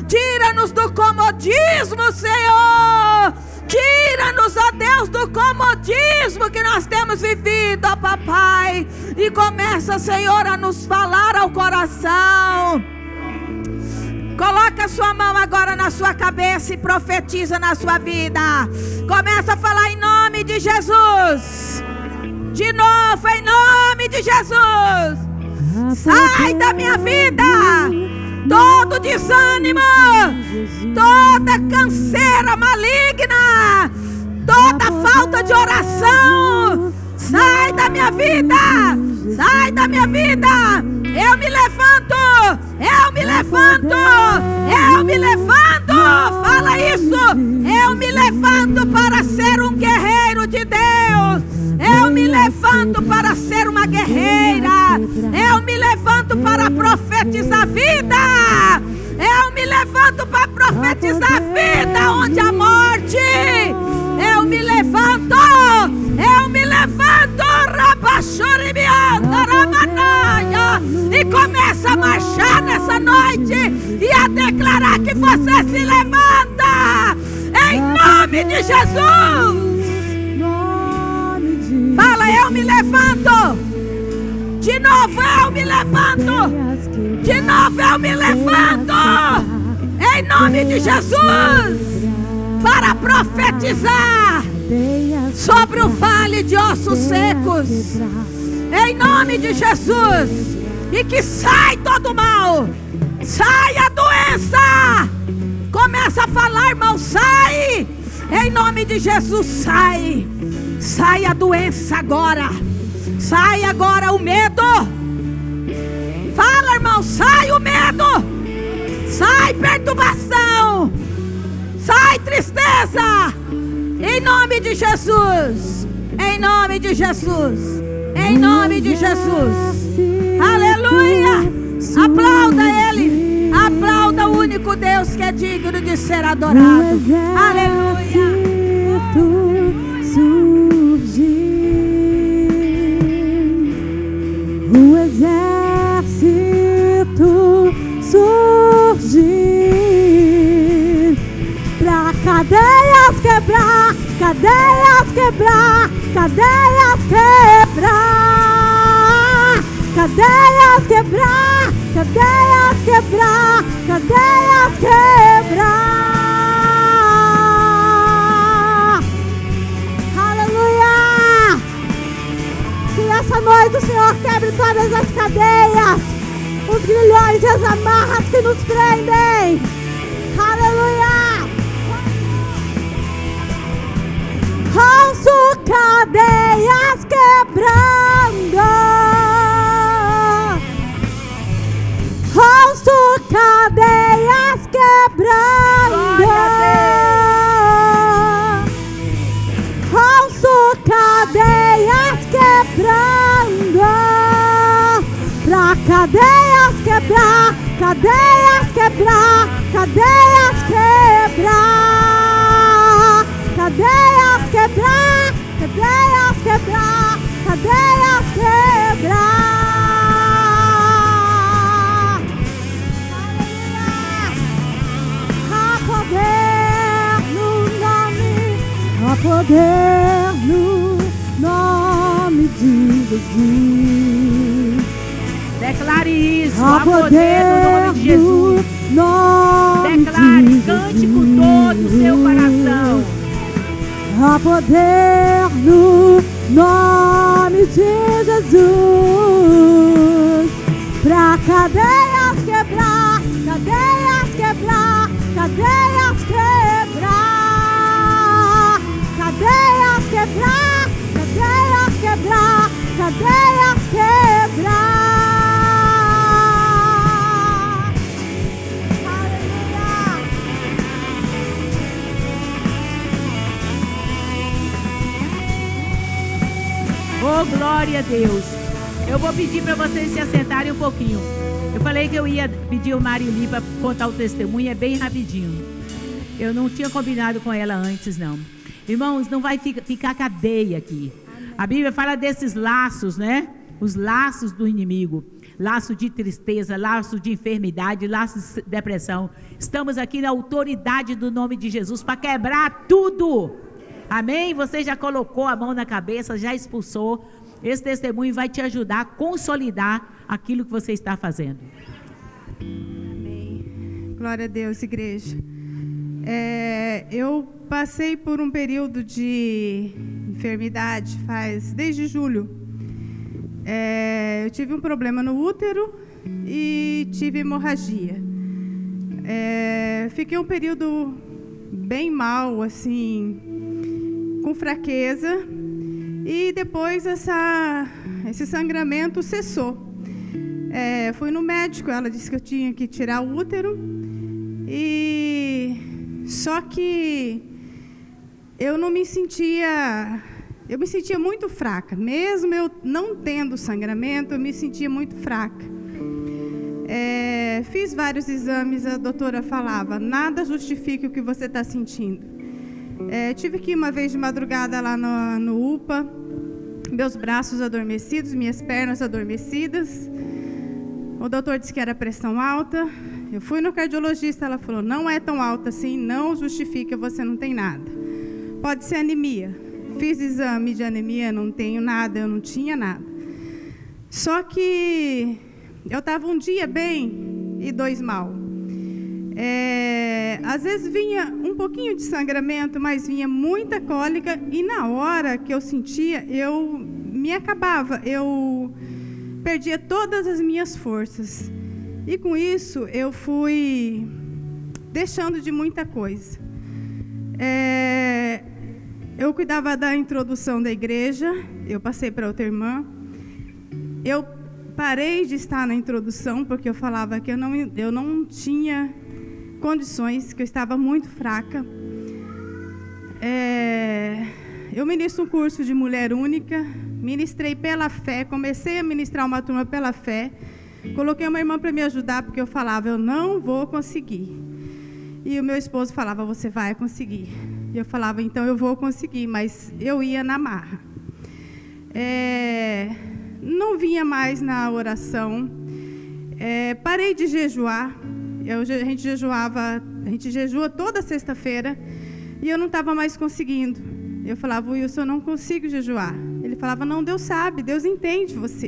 Tira-nos do comodismo, Senhor. Tira-nos, ó Deus, do comodismo que nós temos vivido, ó Papai. E começa, Senhor, a nos falar ao coração. Coloca a sua mão agora na sua cabeça e profetiza na sua vida. Começa a falar em nome de Jesus. De novo, em nome de Jesus. Sai da minha vida todo desânimo, toda canseira maligna, toda falta de oração. Sai da minha vida, sai da minha vida. Eu me levanto, eu me levanto, eu me levanto. Fala isso. Eu me levanto para ser um guerreiro de Deus. Eu me levanto para ser uma guerreira. Eu me levanto para profetizar vida. Eu me levanto para profetizar vida onde a morte. Eu me levanto, eu me levanto, e começa a marchar nessa noite e a declarar que você se levanta em nome de Jesus. Fala, eu me levanto. De novo eu me levanto. De novo eu me levanto em nome de Jesus para profetizar sobre o vale de ossos secos, em nome de Jesus. E que sai todo mal, sai a doença. Começa a falar, irmão, sai, em nome de Jesus, sai. Sai a doença agora, sai agora o medo. Fala, irmão, sai o medo, sai perturbação, sai tristeza, em nome de Jesus, em nome de Jesus, em nome de Jesus. Aleluia. Aplauda Ele, aplauda o único Deus que é digno de ser adorado. Aleluia. O exército surgir pra cadeias quebrar, cadeias quebrar, cadeias quebrar, cadeias quebrar, cadeias quebrar, cadeias quebrar. Aleluia! Que nessa noite o Senhor quebre todas as cadeias, os grilhões e as amarras que nos prendem. Aleluia! Ranço, cadeias quebrando. Ranço, cadeias quebrando. Ranço, cadeias quebrando. Pra cadeias quebrar, cadeias quebrar, cadeias quebrar, cadeias quebrar, cadeias quebrar, cadeias quebrar. poder no nome de Jesus. Declare isso. Há poder no nome de Jesus. Declare, cante com todo o seu coração. Há poder no nome de Jesus. Pra cadeias quebrar, cadeias quebrar, cadeias quebrar, cadeias quebrar, cadeias quebrar, cadeias quebrar. Oh, glória a Deus. Eu vou pedir para vocês se assentarem um pouquinho. Eu falei que eu ia pedir o Marili para contar o testemunho, é bem rapidinho. Eu não tinha combinado com ela antes, não. Irmãos, não vai ficar cadeia aqui. A Bíblia fala desses laços, né? Os laços do inimigo. Laço de tristeza, laço de enfermidade, laço de depressão. Estamos aqui na autoridade do nome de Jesus para quebrar tudo. Amém? Você já colocou a mão na cabeça, já expulsou. Esse testemunho vai te ajudar a consolidar aquilo que você está fazendo. Amém. Glória a Deus, igreja. Eu passei por um período de enfermidade desde julho. Eu tive um problema no útero e tive hemorragia. Fiquei um período bem mal, assim, com fraqueza, e depois esse sangramento cessou. Fui no médico, ela disse que eu tinha que tirar o útero, só que eu me sentia muito fraca, mesmo eu não tendo sangramento, eu me sentia muito fraca. Fiz vários exames, a doutora falava, nada justifica o que você está sentindo. Tive que ir uma vez de madrugada lá no UPA, meus braços adormecidos, minhas pernas adormecidas. O doutor disse que era pressão alta. Eu fui no cardiologista, ela falou, não é tão alta assim, não justifica, você não tem nada. Pode ser anemia. Fiz exame de anemia, não tenho nada, eu não tinha nada. Só que eu estava um dia bem e 2 mal. Às vezes vinha um pouquinho de sangramento, mas vinha muita cólica, e na hora que eu sentia, eu me acabava, eu perdia todas as minhas forças. E com isso eu fui deixando de muita coisa. Eu cuidava da introdução da igreja, eu passei para outra irmã. Eu parei de estar na introdução porque eu falava que eu não tinha condições, que eu estava muito fraca. Eu ministro um curso de mulher única, ministrei pela fé, comecei a ministrar uma turma pela fé, coloquei uma irmã para me ajudar, porque eu falava, eu não vou conseguir. E o meu esposo falava, você vai conseguir. E eu falava, então eu vou conseguir, mas eu ia na marra. Não vinha mais na oração, parei de jejuar. A gente jejua toda sexta-feira e eu não estava mais conseguindo. Eu falava, Wilson, eu não consigo jejuar. Ele falava, não, Deus sabe, Deus entende você.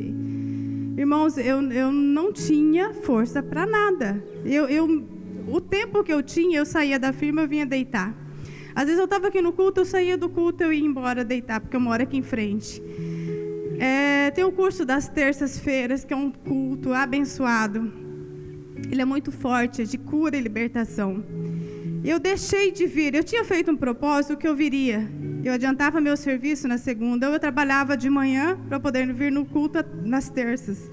Irmãos, eu não tinha força para nada. O tempo que eu tinha, eu saía da firma, eu vinha deitar. Às vezes eu estava aqui no culto, eu saía do culto, eu ia embora deitar, porque eu moro aqui em frente. Tem o curso das terças-feiras, que é um culto abençoado. Ele é muito forte, é de cura e libertação. Eu deixei de vir, eu tinha feito um propósito que eu viria. Eu adiantava meu serviço na segunda, eu trabalhava de manhã para poder vir no culto nas terças.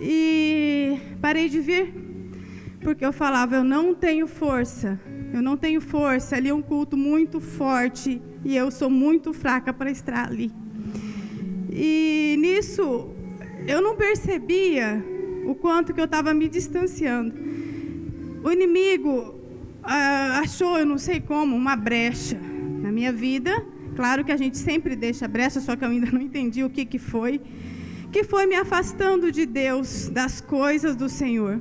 E parei de vir, porque eu falava, eu não tenho força, ali é um culto muito forte e eu sou muito fraca para estar ali. E nisso, eu não percebia o quanto que eu estava me distanciando. O inimigo achou, eu não sei como, uma brecha na minha vida. Claro que a gente sempre deixa brecha, só que eu ainda não entendi o que foi me afastando de Deus, das coisas do Senhor.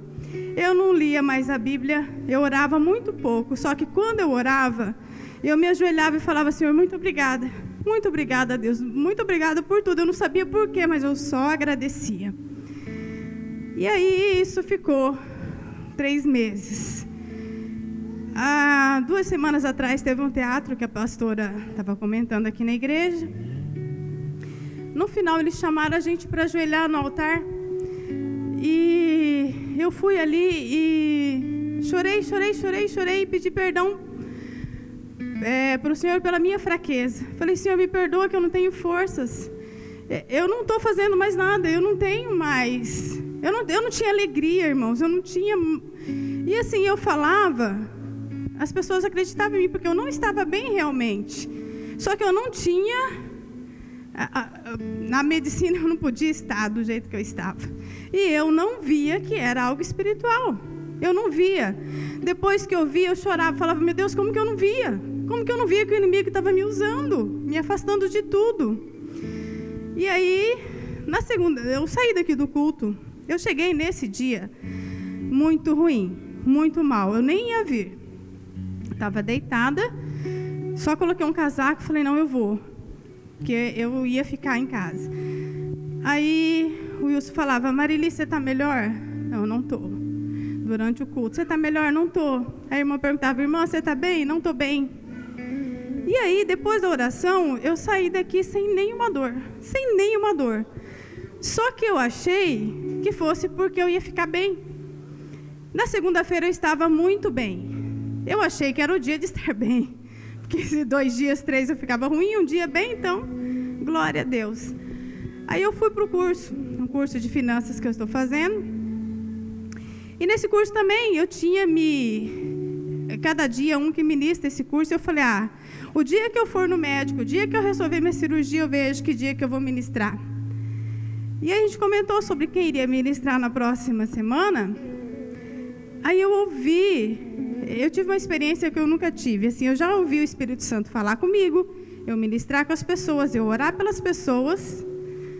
Eu não lia mais a Bíblia, eu orava muito pouco, só que quando eu orava, Eu me ajoelhava e falava: Senhor, muito obrigada. Muito obrigada, Deus. Muito obrigada por tudo. Eu não sabia por quê, mas eu só agradecia. E aí isso ficou 3 meses. Há 2 semanas atrás teve um teatro que a pastora estava comentando aqui na igreja. No final eles chamaram a gente para ajoelhar no altar. E eu fui ali e chorei e pedi perdão para o Senhor pela minha fraqueza. Falei: Senhor, me perdoa que eu não tenho forças. Eu não estou fazendo mais nada, eu não tenho mais. Eu não tinha alegria, irmãos, eu não tinha. E assim, eu falava, as pessoas acreditavam em mim, porque eu não estava bem realmente. Só que eu não tinha. Na medicina eu não podia estar do jeito que eu estava. E eu não via que era algo espiritual. Eu não via. Depois que eu via, eu chorava, falava: meu Deus, como que eu não via? Como que eu não via que o inimigo estava me usando, me afastando de tudo? E aí, na segunda, eu saí daqui do culto. Eu cheguei nesse dia muito ruim, muito mal. Eu nem ia vir. Estava deitada, só coloquei um casaco e falei: não, eu vou. Porque eu ia ficar em casa. Aí o Wilson falava: Marili, você está melhor? Não estou. Durante o culto: você está melhor? Não estou. Aí a irmã perguntava: irmã, você está bem? Não estou bem. E aí, depois da oração, eu saí daqui sem nenhuma dor. Sem nenhuma dor. Só que eu achei que fosse porque eu ia ficar bem. Na segunda-feira eu estava muito bem. Eu achei que era o dia de estar bem. Porque se 2 dias, 3 eu ficava ruim, um dia bem, então, glória a Deus. Aí eu fui para o curso, um curso de finanças que eu estou fazendo. E nesse curso também eu tinha cada dia um que ministra esse curso. Eu falei: o dia que eu for no médico, o dia que eu resolver minha cirurgia, eu vejo que dia que eu vou ministrar. E a gente comentou sobre quem iria ministrar na próxima semana. Aí eu tive uma experiência que eu nunca tive. Assim, eu já ouvi o Espírito Santo falar comigo, eu ministrar com as pessoas, eu orar pelas pessoas,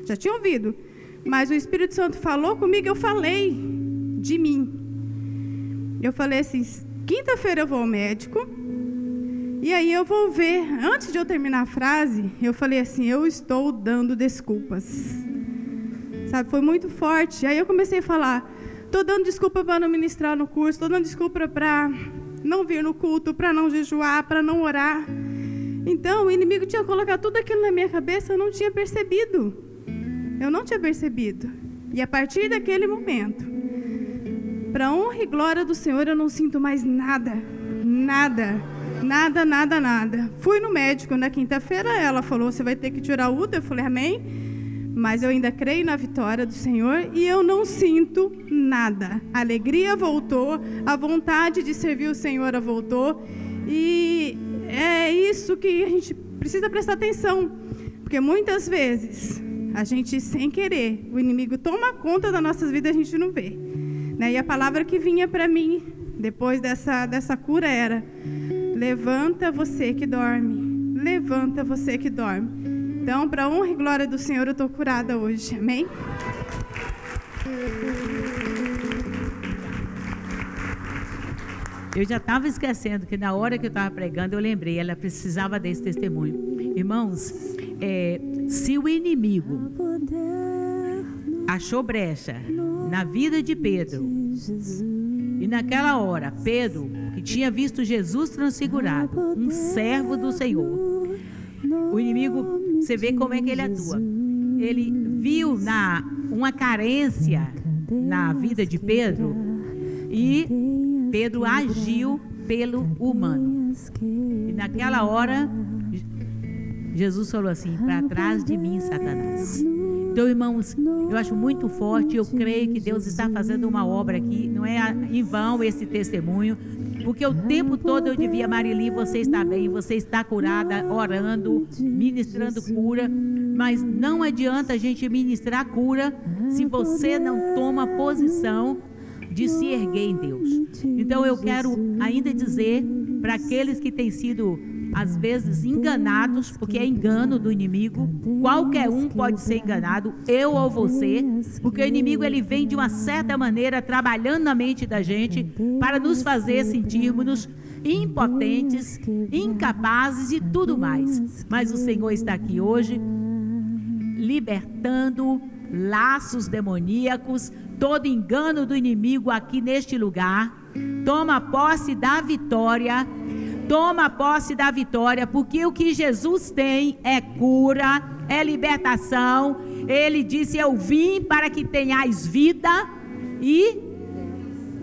já tinha ouvido. Mas o Espírito Santo falou comigo, eu falei de mim. Eu falei assim: quinta-feira eu vou ao médico, e aí eu vou ver. Antes de eu terminar a frase, eu falei assim: eu estou dando desculpas. Sabe, foi muito forte. Aí eu comecei a falar: estou dando desculpa para não ministrar no curso, estou dando desculpa para não vir no culto, para não jejuar, para não orar. Então, o inimigo tinha colocado tudo aquilo na minha cabeça, eu não tinha percebido. Eu não tinha percebido. E a partir daquele momento, para a honra e glória do Senhor, eu não sinto mais nada. Nada. Fui no médico na quinta-feira, ela falou: você vai ter que tirar o útero. Eu falei: amém. Mas eu ainda creio na vitória do Senhor e eu não sinto nada. A alegria voltou, a vontade de servir o Senhor voltou. E é isso que a gente precisa prestar atenção. Porque muitas vezes, a gente, sem querer, o inimigo toma conta das nossas vidas e a gente não vê. E a palavra que vinha para mim, depois dessa cura, era: levanta você que dorme. Levanta você que dorme. Então, para a honra e glória do Senhor, eu estou curada hoje. Amém? Eu já estava esquecendo que na hora que eu estava pregando, eu lembrei, ela precisava desse testemunho. Irmãos, se o inimigo achou brecha na vida de Pedro, e naquela hora, Pedro, que tinha visto Jesus transfigurado, um servo do Senhor, o inimigo, você vê como é que ele atua. Ele viu uma carência na vida de Pedro e Pedro agiu pelo humano. E naquela hora, Jesus falou assim: para trás de mim, Satanás. Então, irmãos, eu acho muito forte, eu creio que Deus está fazendo uma obra aqui, não é em vão esse testemunho, porque o tempo todo eu dizia: Marili, você está bem, você está curada, orando, ministrando cura, mas não adianta a gente ministrar cura se você não toma posição de se erguer em Deus. Então eu quero ainda dizer para aqueles que têm sido às vezes enganados, porque é engano do inimigo. Qualquer um pode ser enganado, eu ou você, porque o inimigo ele vem de uma certa maneira trabalhando na mente da gente para nos fazer sentirmos impotentes, incapazes e tudo mais. Mas o Senhor está aqui hoje libertando laços demoníacos, todo engano do inimigo aqui neste lugar. Toma posse da vitória. Toma posse da vitória, porque o que Jesus tem é cura, é libertação. Ele disse: eu vim para que tenhais vida e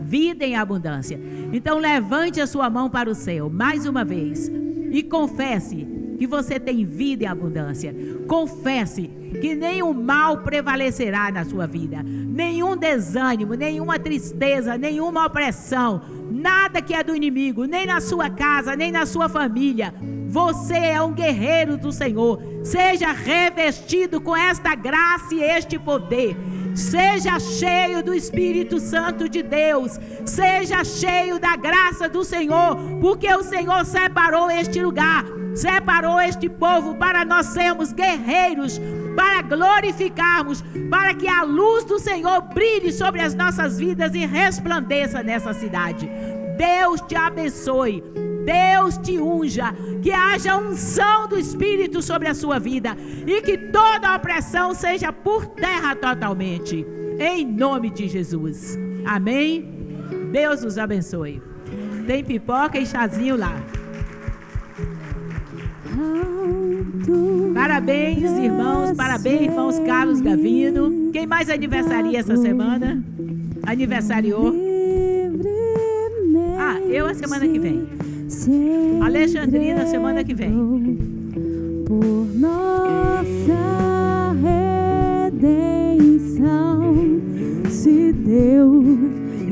vida em abundância. Então levante a sua mão para o céu, mais uma vez, e confesse que você tem vida em abundância. Confesse que nenhum mal prevalecerá na sua vida, nenhum desânimo, nenhuma tristeza, nenhuma opressão, nada que é do inimigo, nem na sua casa, nem na sua família. Você é um guerreiro do Senhor. Seja revestido com esta graça e este poder. Seja cheio do Espírito Santo de Deus. Seja cheio da graça do Senhor, porque o Senhor separou este lugar, separou este povo para nós sermos guerreiros, para glorificarmos, para que a luz do Senhor brilhe sobre as nossas vidas e resplandeça nessa cidade. Deus te abençoe, Deus te unja, que haja unção do Espírito sobre a sua vida e que toda opressão seja por terra totalmente, em nome de Jesus. Amém? Deus nos abençoe. Tem pipoca e chazinho lá. Parabéns, irmãos. Parabéns, irmãos Carlos Gavino. Quem mais aniversaria essa semana? Aniversariou? Eu a semana que vem. Alexandrina, semana que vem. Por nossa redenção se deu.